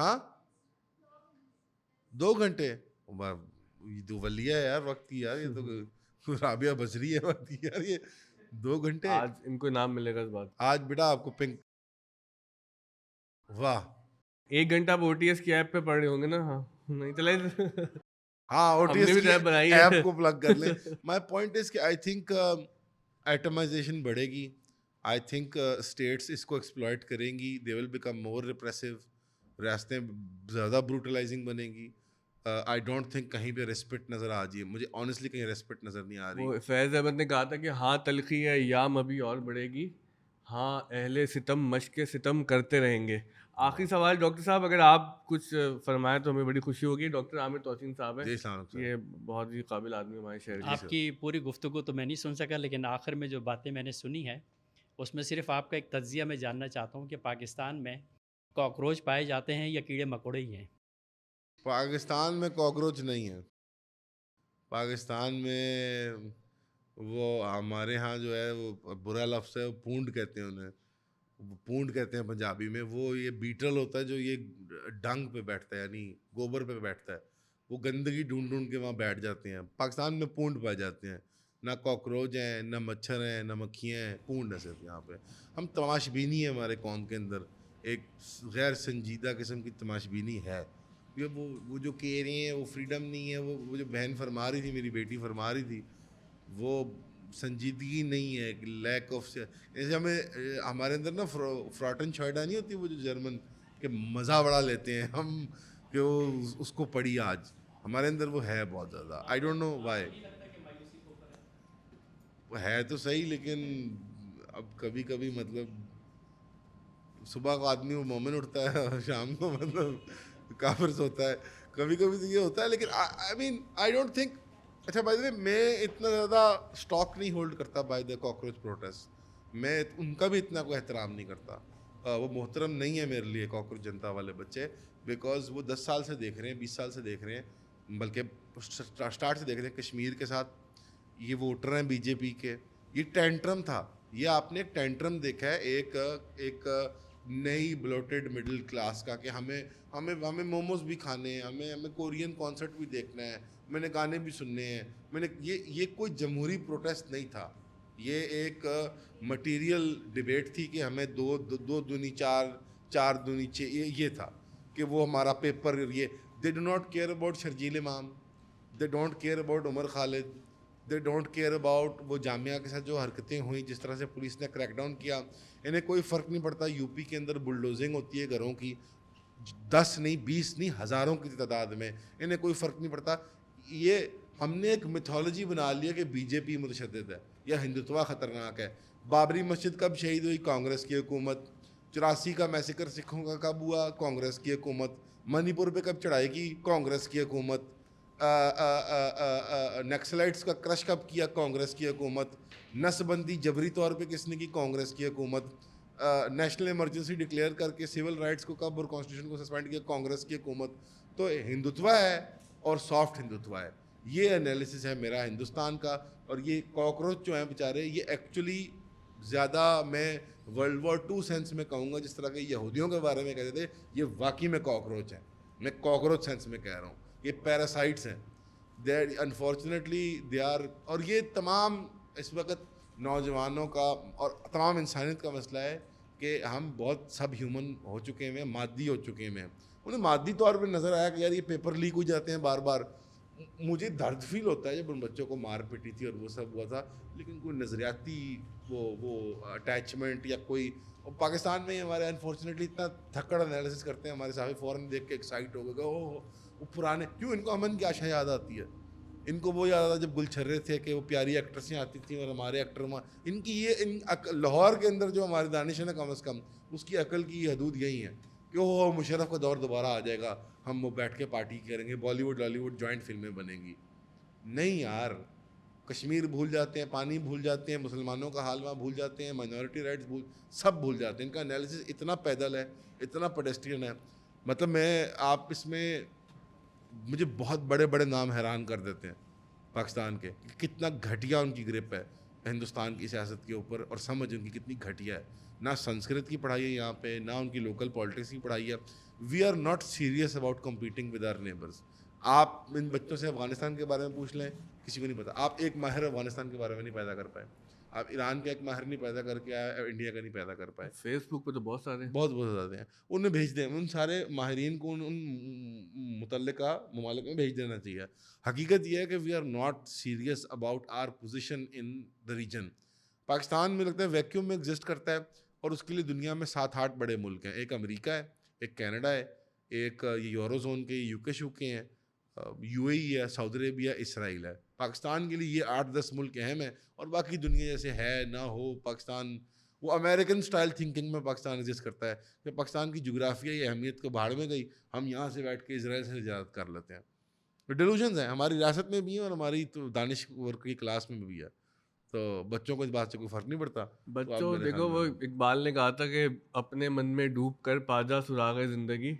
ہاں 2 گھنٹے یہ تو ولیہ ہے یار وقت کی یار, یہ تو رابعہ بصری ہے وقت کی یار, یہ 2 گھنٹے. آج ان کو انعام ملے گا اس بات. آج بیٹا آپ کو پنک, واہ 1 گھنٹہ آپ OTS کی ایپ پہ پڑھ رہے ہوں گے نا. ہاں نہیں چلے, ہاں OTS ایپ بنائی ایپ کو پلگ کر لیں. مائی پوائنٹ از کہ آئی تھنک ایٹمائزیشن بڑھے گی. آئی تھنک اسٹیٹس اس کو ایکسپلائٹ کریں گی. دے ول بیکم مور ریپریسو. ریاستیں زیادہ بروٹلائزنگ بنیں گی. آئی ڈونٹ تھنک کہیں پہ ریسپیکٹ نظر آ جائے. مجھے آنیسٹلی کہیں ریسپیکٹ نظر نہیں آ رہی. وہ فیض احمد نے کہا تھا کہ ہاں تلخی ہے یام ابھی اور بڑھے گی, ہاں اہل ستم مشق ستم کرتے رہیں گے. آخری سوال ڈاکٹر صاحب, اگر آپ کچھ فرمائیں تو ہمیں بڑی خوشی ہوگی. ڈاکٹر عامر توسین صاحب ہیں, یہ بہت ہی قابل آدمی ہمارے شہر کے. آپ کی پوری گفتگو تو میں نہیں سن سکا, لیکن آخر میں جو باتیں میں نے سنی ہیں اس میں صرف آپ کا ایک تجزیہ میں جاننا چاہتا ہوں کہ پاکستان میں کاکروچ پائے جاتے ہیں یا کیڑے مکوڑے ہی ہیں؟ پاکستان میں کاکروچ نہیں ہے. پاکستان میں وہ ہمارے ہاں جو ہے وہ برا لفظ ہے, وہ پونڈ کہتے ہیں انہیں, پونڈ کہتے ہیں پنجابی میں. وہ یہ بیٹل ہوتا ہے جو یہ ڈنگ پہ بیٹھتا ہے, یعنی گوبر پہ بیٹھتا ہے. وہ گندگی ڈھونڈ ڈھونڈ کے وہاں بیٹھ جاتے ہیں. پاکستان میں پونڈ پائے جاتے ہیں. نہ کاکروچ ہیں, نہ مچھر ہیں, نہ مکھیاں ہیں, پونڈ ہے صرف یہاں پہ. ہم تماش بینی ہے ہمارے قوم کے اندر, ایک غیر سنجیدہ قسم کی تماش بینی ہے. وہ جو کہہ رہے ہیں وہ فریڈم نہیں ہے. وہ جو بہن فرما رہی تھی, میری بیٹی فرما رہی تھی, وہ سنجیدگی نہیں ہے, لیک آف. جیسے ہمارے اندر نا فراٹن شوائڈا نہیں ہوتی, وہ جو جرمن کہ مزہ بڑا لیتے ہیں ہم کہ وہ اس کو پڑھی. آج ہمارے اندر وہ ہے بہت زیادہ. I don't know why. ہے تو صحیح, لیکن اب کبھی کبھی مطلب صبح کو آدمی وہ مومن اٹھتا ہے اور شام کو مطلب کافر سوتا ہے. کبھی کبھی تو یہ ہوتا ہے, لیکن آئی مین آئی ڈونٹ تھنک. اچھا بائی دا وے, میں اتنا زیادہ اسٹاک نہیں ہولڈ کرتا بائی دا کاکروچ پروٹیسٹ. میں ان کا بھی اتنا کوئی احترام نہیں کرتا. وہ محترم نہیں ہے میرے لیے کاکروچ جنتا والے بچے, بیکاز وہ 10 سال سے دیکھ رہے ہیں, 20 سال سے دیکھ رہے ہیں, بلکہ اسٹارٹ سے دیکھ رہے ہیں کشمیر کے ساتھ. یہ ووٹر ہیں بی جے پی کے. یہ ٹینٹرم تھا, یہ آپ نے ایک ٹینٹرم دیکھا ہے ایک نئی بلوٹیڈ مڈل کلاس کا, کہ ہمیں موموز بھی کھانے ہیں, ہمیں کورین کانسرٹ بھی دیکھنا ہے, میں نے گانے بھی سننے ہیں. یہ کوئی جمہوری پروٹیسٹ نہیں تھا. یہ ایک مٹیریل ڈیبیٹ تھی کہ ہمیں 2 دونی 4 دونی 6, یہ تھا کہ وہ ہمارا پیپر. یہ they do not care about Sharjeel Imam, they don't care about Umar Khalid, they don't care about وہ جامعہ کے ساتھ جو حرکتیں ہوئیں, جس طرح سے پولیس نے کریک ڈاؤن کیا. انہیں کوئی فرق نہیں پڑتا. یو پی کے اندر بلڈوزنگ ہوتی ہے گھروں کی, 10 نہیں 20 نہیں ہزاروں کی تعداد میں. انہیں کوئی فرق نہیں پڑتا. یہ ہم نے ایک میتھولوجی بنا لیا کہ بی جے پی متشدد ہے یا ہندوتوا خطرناک ہے. بابری مسجد کب شہید ہوئی؟ کانگریس کی حکومت. 84 کا میسیکر سکھوں کا کب ہوا؟ کانگریس کی حکومت. منی پور پہ کب چڑھائی کی؟ کانگریس کی حکومت. نیکسلائٹس کا کرش کب کیا؟ کانگریس کی حکومت. نس بندی جبری طور پہ کس نے کی؟ کانگریس کی حکومت. نیشنل ایمرجنسی ڈکلیئر کر کے سول رائٹس کو کب اور کانسٹیٹیوشن کو سسپینڈ کیا؟ کانگریس کی حکومت. تو ہندوتوا ہے اور سافٹ ہندوتوا ہے. یہ انالیسس ہے میرا ہندوستان کا. اور یہ کاکروچ جو ہیں بیچارے, یہ ایکچولی زیادہ میں ورلڈ وار 2 سینس میں کہوں گا, جس طرح کہ یہودیوں کے بارے میں کہتے تھے, یہ واقعی میں کاکروچ ہیں. میں کاکروچ سینس میں کہہ رہا ہوں, یہ پیراسائٹس ہیں. دے انفارچونیٹلی دے آر. اور یہ تمام اس وقت نوجوانوں کا اور تمام انسانیت کا مسئلہ ہے کہ ہم بہت سب ہیومن ہو چکے ہیں, مادی ہو چکے ہیں. انہیں مادی طور پہ نظر آیا کہ یار یہ پیپر لیک ہو جاتے ہیں بار بار. مجھے درد فیل ہوتا ہے جب ان بچوں کو مار پٹی تھی اور وہ سب ہوا تھا, لیکن کوئی نظریاتی وہ اٹیچمنٹ یا کوئی. اور پاکستان میں ہمارے انفارچونیٹلی اتنا تھکڑ انالیسس کرتے ہیں ہمارے صاحب, فوراً دیکھ کے ایکسائٹ ہو گئے وہ پرانے. کیوں ان کو امن کی آشا یاد آتی ہے؟ ان کو وہ یاد آتا جب گل چھرے تھے کہ وہ پیاری ایکٹریسیں آتی تھیں اور ہمارے ایکٹر وہاں. ان کی یہ لاہور کے اندر جو ہماری دانش ہے نا, کم از کم اس کی عقل کی حدود یہی ہے کہ وہ مشرف کا دور دوبارہ آ جائے گا, ہم وہ بیٹھ کے پارٹی کریں گے, بالی ووڈ لالی ووڈ جوائنٹ فلمیں بنیں گی. نہیں یار, کشمیر بھول جاتے ہیں, پانی بھول جاتے ہیں, مسلمانوں کا حال وہاں بھول جاتے ہیں, مائنورٹی رائٹس سب بھول جاتے ہیں. ان کا انالیسس اتنا پیدل ہے, اتنا پیڈسٹرین ہے. مطلب میں آپ اس میں مجھے بہت بڑے بڑے نام حیران کر دیتے ہیں پاکستان کے, کتنا گھٹیا ان کی گرپ ہے ہندوستان کی سیاست کے اوپر, اور سمجھ ان کی کتنی گھٹیا ہے. نہ سنسکرت کی پڑھائی ہے یہاں پہ, نہ ان کی لوکل پالیٹکس کی پڑھائی ہے. We are not serious about competing with our neighbours. آپ ان بچوں سے افغانستان کے بارے میں پوچھ لیں, کسی کو نہیں پتا. آپ ایک ماہر افغانستان کے بارے میں نہیں پیدا کر پائے, آپ ایران کا ایک ماہر نہیں پیدا کر کے آئے, انڈیا کا نہیں پیدا کر پائے. فیس بک پہ تو بہت سارے بہت زیادہ ہیں, انہیں بھیج دیں. ان سارے ماہرین کو ان متعلقہ ممالک میں بھیج دینا چاہیے. حقیقت یہ ہے کہ we are not serious about our position in the region. Pakistan میں لگتا ہے ویکیوم میں ایگزسٹ کرتا ہے, اور اس کے لیے دنیا میں 7-8 بڑے ملک ہیں. ایک امریکہ ہے, ایک کینیڈا ہے, ایک یورو زون کے یو کے ہیں, یو اے ای ہے, سعودی عربیہ, اسرائیل ہے. پاکستان کے لیے یہ 8-10 ملک اہم ہیں, اور باقی دنیا جیسے ہے نہ ہو. پاکستان وہ امریکن سٹائل تھنکنگ میں پاکستان ایگزسٹ کرتا ہے کہ پاکستان کی جغرافیائی اہمیت کو بھاڑ میں گئی, ہم یہاں سے بیٹھ کے اسرائیل سے تجارت کر لیتے ہیں. ڈیلوژنز ہیں ہماری ریاست میں بھی ہیں اور ہماری تو دانشور کی کلاس میں بھی ہے. تو بچوں کو اس بات سے کوئی فرق نہیں پڑتا. بچوں دیکھو, وہ اقبال نے کہا تھا کہ اپنے من میں ڈوب کر پاجا سراغ زندگی,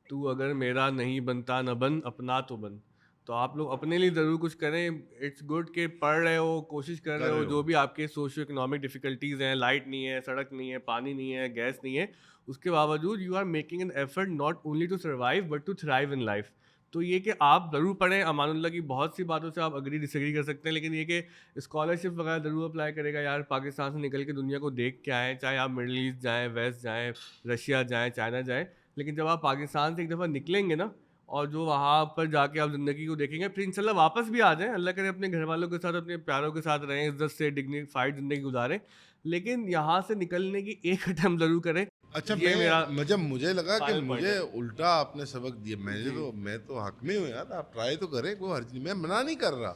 تو اگر میرا نہیں بنتا نہ بن, اپنا تو بن. تو آپ لوگ اپنے لیے ضرور کچھ کریں. اٹس گڈ کہ پڑھ رہے ہو, کوشش کر رہے ہو. جو بھی آپ کے سوشو اکنامک ڈیفیکلٹیز ہیں, لائٹ نہیں ہے, سڑک نہیں ہے, پانی نہیں ہے, گیس نہیں ہے, اس کے باوجود you are making an effort not only to survive but to thrive in life. تو یہ کہ آپ ضرور پڑھیں. امان اللہ کی بہت سی باتوں سے آپ اگری ڈس ایگری کر سکتے ہیں, لیکن یہ کہ اسکالرشپ وغیرہ ضرور اپلائی کرے گا. یار پاکستان سے نکل کے دنیا کو دیکھ کے آئیں, چاہے آپ مڈل ایسٹ جائیں, ویسٹ جائیں, رشیا جائیں, چائنا جائیں. لیکن جب آپ پاکستان سے ایک دفعہ نکلیں گے نا, اور جو وہاں پر جا کے آپ زندگی کو دیکھیں گے, پھر انشاءاللہ واپس بھی آ جائیں. اللہ کرے اپنے گھر والوں کے ساتھ, اپنے پیاروں کے ساتھ رہیں, عزت سے ڈگنیفائڈ زندگی گزاریں, لیکن یہاں سے نکلنے کی ایک اٹمپٹ ضرور کریں. اچھا, جب مجھے لگا کہ مجھے الٹا آپ نے سبق دیا, میں تو حق میں ہوں یار, آپ ٹرائی تو کریں, کوئی حرج نہیں. میں منع نہیں کر رہا,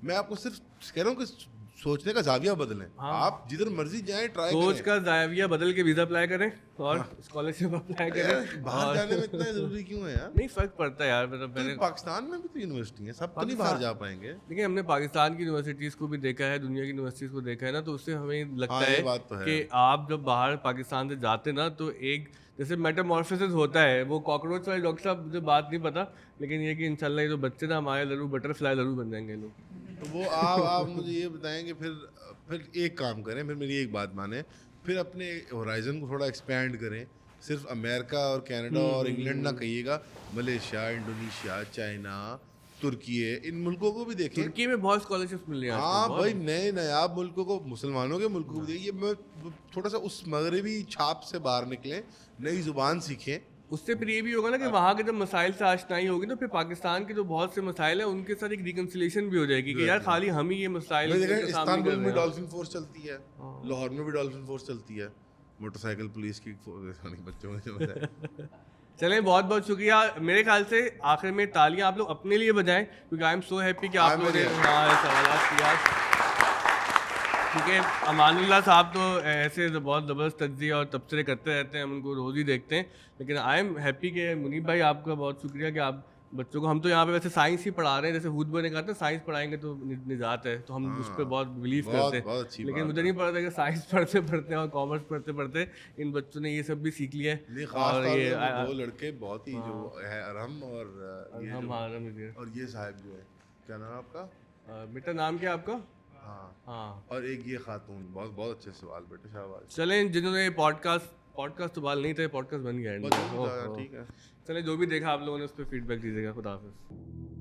میں آپ کو صرف کہہ رہا ہوں کہ سوچنے کا زاویہ بدلیں. آپ جدھر مرضی جائیں ٹرائی کریں, سوچ کا زاویہ بدل کے ویزا اپلائی کریں اور اسکالرشپ اپلائی کریں. باہر جانے میں اتنا ضروری کیوں ہے یار؟ نہیں فرق پڑتا ہے یار. مطلب پاکستان میں بھی تو یونیورسٹی ہیں, سب تو نہیں باہر جا پائیں گے. دیکھیں ہم نے پاکستان کی یونیورسٹیز کو بھی دیکھا ہے, دنیا کی یونیورسٹیز کو دیکھا ہے نا, تو اس سے ہمیں لگتا ہے کہ آپ جب باہر پاکستان سے جاتے نا, تو ایک جیسے میٹامورفسس ہوتا ہے. وہ کاکروچ والے ڈاکٹر صاحب مجھے بات نہیں پتا, لیکن یہ کہ انشاءاللہ یہ جو بچے نا ہمارے ضرور بٹر فلائی ضرور بن جائیں گے لوگ. تو وہ آپ مجھے یہ بتائیں کہ پھر ایک کام کریں, پھر میری ایک بات مانیں, پھر اپنے ہورائزن کو تھوڑا ایکسپینڈ کریں. صرف امریکہ اور کینیڈا اور انگلینڈ نہ کہیے گا, ملیشیا, انڈونیشیا, چائنا, ترکی, ان ملکوں کو بھی دیکھیں. ترکی میں بہت اسکالرشپ مل رہی ہیں. ہاں بھائی, نئے نایاب ملکوں کو, مسلمانوں کے ملکوں کو دیکھیے. میں تھوڑا سا اس مغربی چھاپ سے باہر نکلیں, نئی زبان سیکھیں. اس سے پھر یہ بھی ہوگا نا کہ وہاں کے جب مسائل سے آشنائی ہوگی نا, پھر پاکستان کے جو بہت سے مسائل ہیں ان کے ساتھ ایک ریکنسیلیشن بھی ہو جائے گی کہ یار خالی ہم ہی یہ مسائل. استنبول میں ڈالفن فورس چلتی ہے, لاہور میں بھی ڈالفن فورس چلتی ہے, موٹر سائیکل پولیس کی بچوں میں. چلیں, بہت بہت شکریہ. میرے خیال سے آخر میں تالیاں آپ لوگ اپنے لیے بجائیں, کیونکہ آئی ایم سو ہیپی کہ آپ لوگوں نے سوالات کیا. کیونکہ امان اللہ صاحب تو ایسے بہت زبردست تجزیہ اور تبصرے کرتے رہتے ہیں, ہم ان کو روز ہی دیکھتے ہیں. لیکن آئی ایم ہیپی کہ منیب بھائی آپ کا بہت شکریہ کہ آپ بچوں کو, ہم تو یہاں پہ ویسے سائنس ہی پڑھا رہے ہیں, جیسے ہود بھائی نے کہا تھا سائنس پڑھائیں گے تو نجات ہے, تو ہم اس پہ بہت بلیو کرتے ہیں. لیکن مجھے نہیں پتا تھا کہ سائنس پڑھتے پڑھتے اور کامرس پڑھتے پڑھتے ان بچوں نے یہ سب بھی سیکھ لیا ہے. اور یہ دو لڑکے بہت ہی جو ہے ارہم اور یہ صاحب جو ہے, کیا نام آپ کا بیٹا, نام کیا آپ کا؟ ہاں, اور ایک یہ خاتون. بہت بہت اچھے سوال بیٹے, شاباش. چلیں, جنہوں نے پوڈ کاسٹ سوال نہیں تھے, پوڈ کاسٹ بن گیا. ٹھیک ہے, چلیں, جو بھی دیکھا آپ لوگوں نے اس پہ فیڈ بیک دیجیے گا. خدا حافظ.